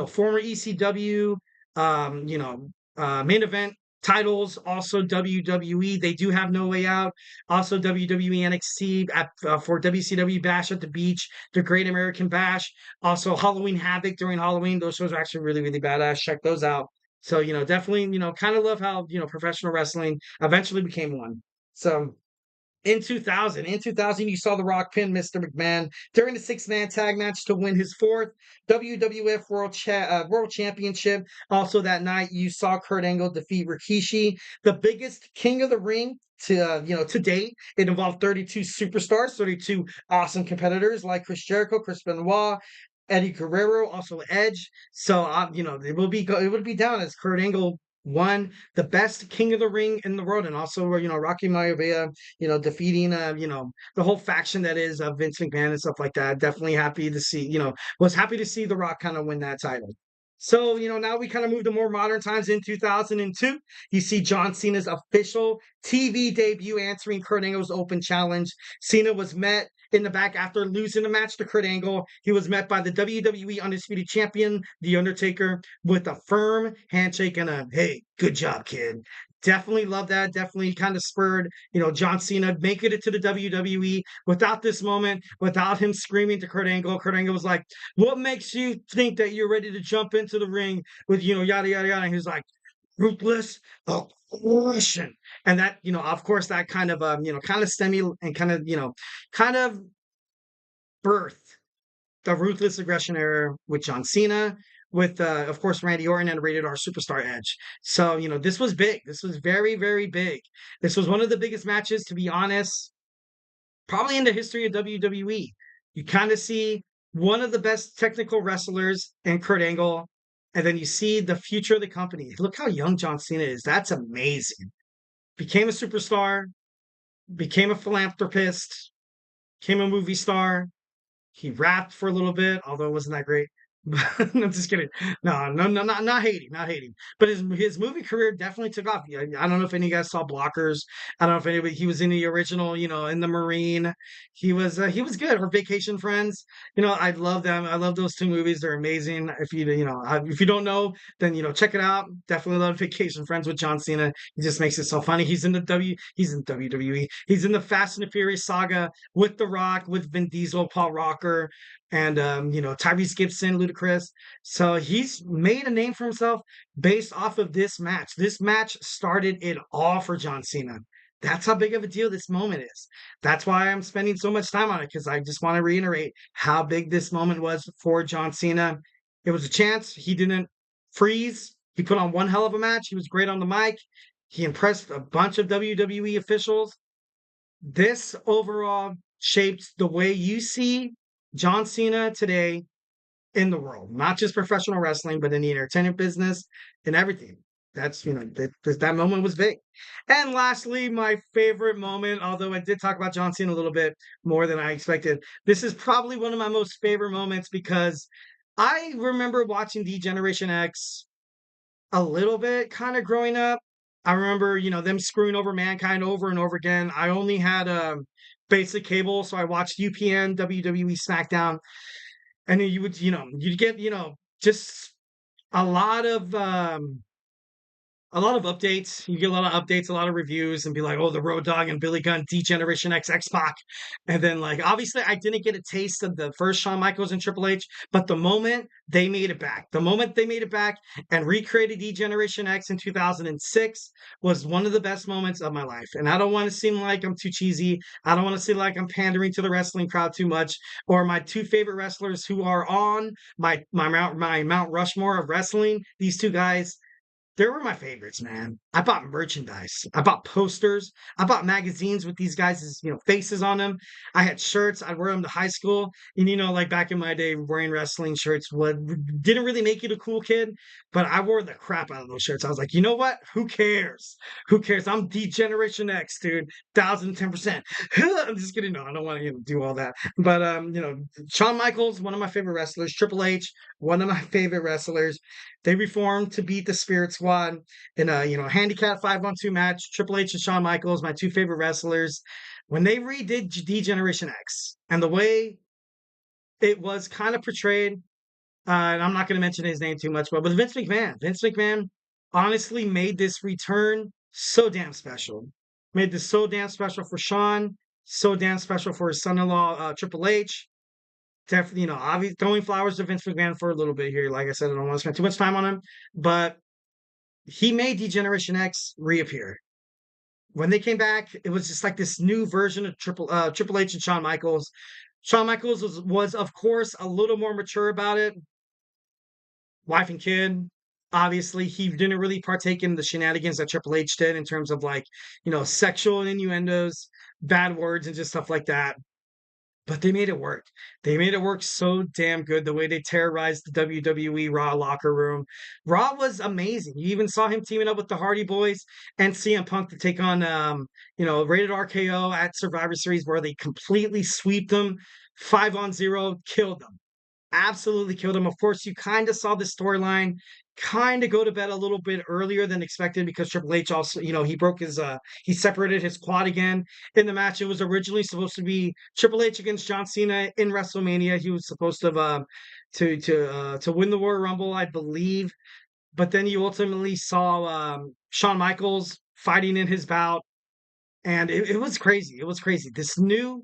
former ECW, main event titles. Also WWE, they do have No Way Out. Also WWE NXT for WCW Bash at the Beach, the Great American Bash. Also Halloween Havoc during Halloween. Those shows are actually really, really badass. Check those out. So, definitely, kind of love how, professional wrestling eventually became one. So in 2000, you saw The Rock pin Mr. McMahon during the 6-man tag match to win his 4th WWF World Championship. Also that night, you saw Kurt Angle defeat Rikishi, the biggest King of the Ring to date. It involved 32 superstars, 32 awesome competitors like Chris Jericho, Chris Benoit, Eddie Guerrero, also Edge. So, it would be down as Kurt Angle won the best King of the Ring in the world, and also, Rocky Maivia, defeating, the whole faction that is Vince McMahon and stuff like that. Definitely happy to see, was happy to see The Rock kind of win that title. So, now we kind of move to more modern times. In 2002, you see John Cena's official TV debut answering Kurt Angle's open challenge. Cena was met in the back after losing the match to Kurt Angle. He was met by the WWE Undisputed Champion, The Undertaker, with a firm handshake and a, hey, good job, kid. Definitely love that. Definitely kind of spurred, John Cena making it to the WWE. Without this moment, without him screaming to Kurt Angle was like, "What makes you think that you're ready to jump into the ring with, yada yada yada?" And he's like, "Ruthless aggression," and that, of course, that kind of, kind of stemmy and kind of birth the ruthless aggression era with John Cena, with of course Randy Orton and Rated R Superstar Edge. So this was big. This was very very big. This was one of the biggest matches, to be honest, probably in the history of WWE. You kind of see one of the best technical wrestlers in Kurt Angle, and then you see the future of the company. Look how young John Cena is. That's amazing. Became a superstar, became a philanthropist, became a movie star. He rapped for a little bit, although it wasn't that great. I'm just kidding. No, not hating, not hating. But his movie career definitely took off. I don't know if any of you guys saw Blockers. I don't know if anybody. He was in the original, in the Marine. He was good. Or Vacation Friends. I love them. I love those two movies. They're amazing. If you don't know, then check it out. Definitely love Vacation Friends with John Cena. He just makes it so funny. He's in WWE. He's in the Fast and the Furious saga with The Rock, with Vin Diesel, Paul Walker, and Tyrese Gibson, Ludacris. So he's made a name for himself based off of this match. This match started it all for John Cena. That's how big of a deal this moment is. That's why I'm spending so much time on it, because I just want to reiterate how big this moment was for John Cena. It was a chance. He didn't freeze. He put on one hell of a match. He was great on the mic. He impressed a bunch of WWE officials. This overall shaped the way you see John Cena today in the world, not just professional wrestling, but in the entertainment business and everything. That's, that moment was big. And lastly, my favorite moment, although I did talk about John Cena a little bit more than I expected, this is probably one of my most favorite moments, because I remember watching D-Generation X a little bit kind of growing up. I remember, them screwing over Mankind over and over again. I only had basic cable, so I watched UPN, WWE SmackDown, and then you'd get, just a lot of updates. You get a lot of updates, a lot of reviews, and be like, "Oh, the Road Dogg and Billy Gunn, D-Generation X, X-Pac." And then, obviously, I didn't get a taste of the first Shawn Michaels and Triple H, but the moment they made it back, and recreated D-Generation X in 2006 was one of the best moments of my life. And I don't want to seem like I'm too cheesy. I don't want to seem like I'm pandering to the wrestling crowd too much, or my two favorite wrestlers who are on my Mount Rushmore of wrestling. These two guys, they were my favorites, man. I bought merchandise. I bought posters. I bought magazines with these guys' faces on them. I had shirts. I'd wear them to high school. And back in my day, wearing wrestling shirts didn't really make you the cool kid, but I wore the crap out of those shirts. I was like, you know what? Who cares? Who cares? I'm D-Generation X, dude. 1,010%. I'm just kidding. No, I don't want to do all that. But Shawn Michaels, one of my favorite wrestlers. Triple H, one of my favorite wrestlers. They reformed to beat the Spirit Squad in a handicap 5-on-2 match. Triple H and Shawn Michaels, my two favorite wrestlers. When they redid D-Generation X, and the way it was kind of portrayed, and I'm not going to mention his name too much, but Vince McMahon honestly made this return so damn special. Made this so damn special for Shawn, so damn special for his son-in-law, Triple H. Definitely, obviously throwing flowers to Vince McMahon for a little bit here. Like I said, I don't want to spend too much time on him, but he made D-Generation X reappear. When they came back, it was just like this new version of Triple H and Shawn Michaels. Shawn Michaels was of course a little more mature about it. Wife and kid. Obviously, he didn't really partake in the shenanigans that Triple H did in terms of sexual innuendos, bad words, and just stuff like that. But they made it work. They made it work so damn good. The way they terrorized the WWE Raw locker room. Raw was amazing. You even saw him teaming up with the Hardy Boys and CM Punk to take on, Rated RKO at Survivor Series, where they completely sweeped them 5-on-0, killed them. Absolutely killed him. Of course, you kind of saw the storyline kind of go to bed a little bit earlier than expected, because Triple H also, he separated his quad again in the match. It was originally supposed to be Triple H against John Cena in WrestleMania. He was supposed to win the Royal Rumble, I believe. But then you ultimately saw Shawn Michaels fighting in his bout. And it was crazy. It was crazy. This new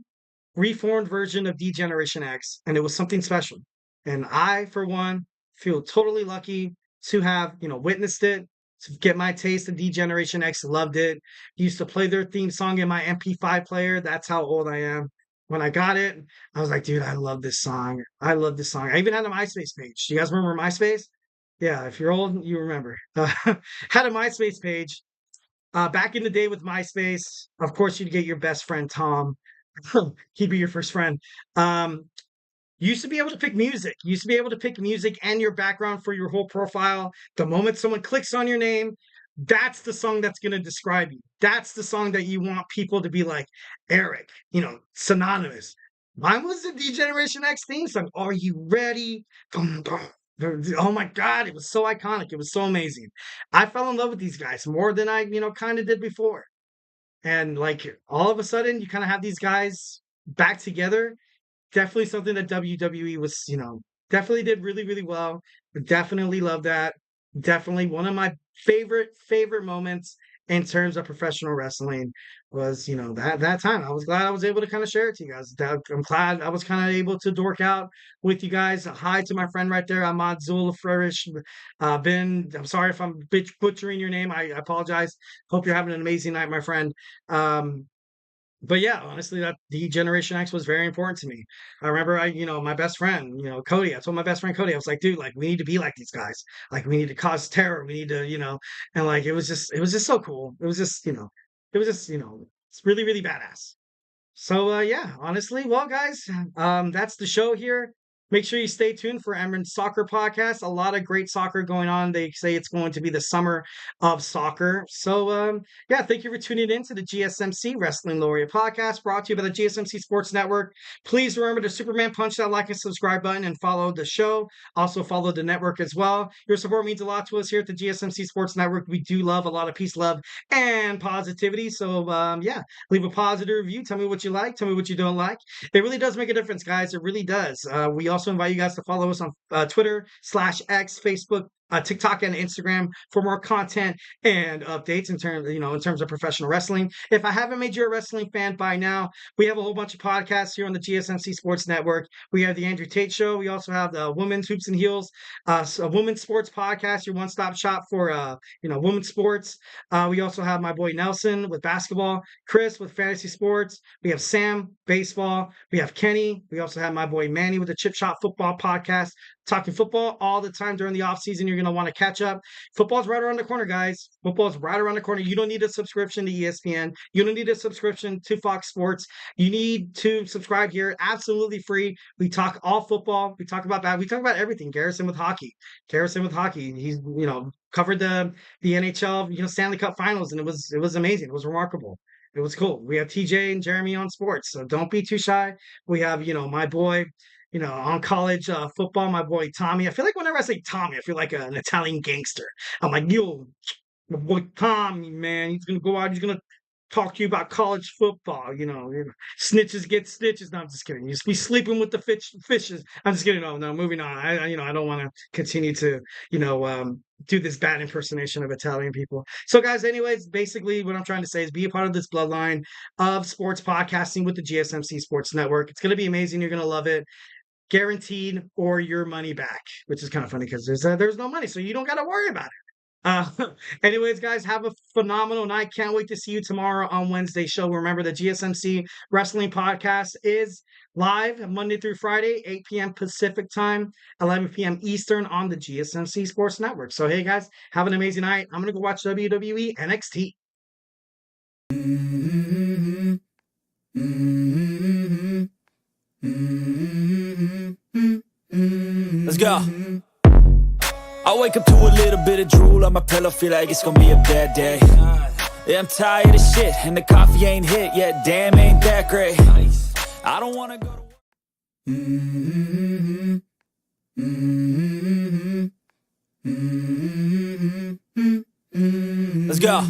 reformed version of D-Generation X, and it was something special. And I, for one, feel totally lucky to have, witnessed it, to get my taste of D-Generation X, loved it. Used to play their theme song in my MP5 player. That's how old I am. When I got it, I was like, dude, I love this song. I love this song. I even had a MySpace page. Do you guys remember MySpace? Yeah, if you're old, you remember. Had a MySpace page. Back in the day with MySpace, of course, you'd get your best friend, Tom. He'd be your first friend. Used to be able to pick music. Used to be able to pick music and your background for your whole profile. The moment someone clicks on your name, that's the song that's going to describe you. That's the song that you want people to be like, Eric, synonymous. Mine was the D-Generation X theme song. Are you ready? Dum, dum. Oh my God, it was so iconic. It was so amazing. I fell in love with these guys more than I, kind of did before. And like all of a sudden, you kind of have these guys back together. Definitely something that WWE was, definitely did really, really well. Definitely love that. Definitely one of my favorite moments in terms of professional wrestling was, that time. I was glad I was able to kind of share it to you guys. I'm glad I was kind of able to dork out with you guys. Hi to my friend right there, Ahmad Zula Flourish. Ben, I'm sorry if I'm butchering your name. I apologize. Hope you're having an amazing night, my friend. But yeah, honestly, that the Generation X was very important to me. I remember my best friend, Cody, I told my best friend Cody, I was like, dude, like we need to be like these guys. Like we need to cause terror. We need to, and like it was just so cool. It was just, it's really, really badass. So yeah, honestly, well guys, that's the show here. Make sure you stay tuned for Emerald's Soccer Podcast. A lot of great soccer going on. They say it's going to be the summer of soccer. So yeah, thank you for tuning in to the GSMC Wrestling Laureate Podcast, brought to you by the GSMC Sports Network. Please remember to Superman punch that like and subscribe button and follow the show. Also follow the network as well. Your support means a lot to us here at the GSMC Sports Network. We do love a lot of peace, love, and positivity. So yeah, leave a positive review. Tell me what you like. Tell me what you don't like. It really does make a difference, guys. It really does. We also invite you guys to follow us on Twitter /X, Facebook, TikTok, and Instagram for more content and updates in terms of professional wrestling. If I haven't made you a wrestling fan by now, we have a whole bunch of podcasts here on the GSMC Sports Network. We have the Andrew Tate Show. We also have the Women's Hoops and Heels, a women's sports podcast, your one-stop shop for women's sports. We also have my boy Nelson with basketball, Chris with fantasy sports. We have Sam baseball. We have Kenny. We also have my boy Manny with the Chip Shot Football podcast. Talking football all the time during the off season. You're going to want to catch up. Football's right around the corner, guys. Football's right around the corner. You don't need a subscription to ESPN. You don't need a subscription to Fox Sports. You need to subscribe here. Absolutely free. We talk all football. We talk about that. We talk about everything. Garrison with hockey. He's, covered the NHL, Stanley Cup finals, and it was amazing. It was remarkable. It was cool. We have TJ and Jeremy on sports, so don't be too shy. We have, my boy, on college football, my boy Tommy. I feel like whenever I say Tommy, I feel like an Italian gangster. I'm like, yo, my boy Tommy, man, he's going to go out. He's going to talk to you about college football. Snitches get stitches. No, I'm just kidding. You just be sleeping with the fishes. I'm just kidding. No, moving on. I don't want to continue to, do this bad impersonation of Italian people. So guys, anyways, basically what I'm trying to say is be a part of this bloodline of sports podcasting with the GSMC Sports Network. It's going to be amazing. You're going to love it. Guaranteed or your money back, which is kind of funny because there's no money, so you don't got to worry about it. Anyways, guys, have a phenomenal night. Can't wait to see you tomorrow on Wednesday's show. Remember, the GSMC Wrestling Podcast is live Monday through Friday, 8 p.m. Pacific time, 11 p.m. Eastern on the GSMC Sports Network. So, hey, guys, have an amazing night. I'm going to go watch WWE NXT. Let's go. I wake up to a little bit of drool on my pillow, feel like it's gonna be a bad day. Yeah, I'm tired of shit, and the coffee ain't hit yet, damn, ain't that great. I don't wanna go to Let's go.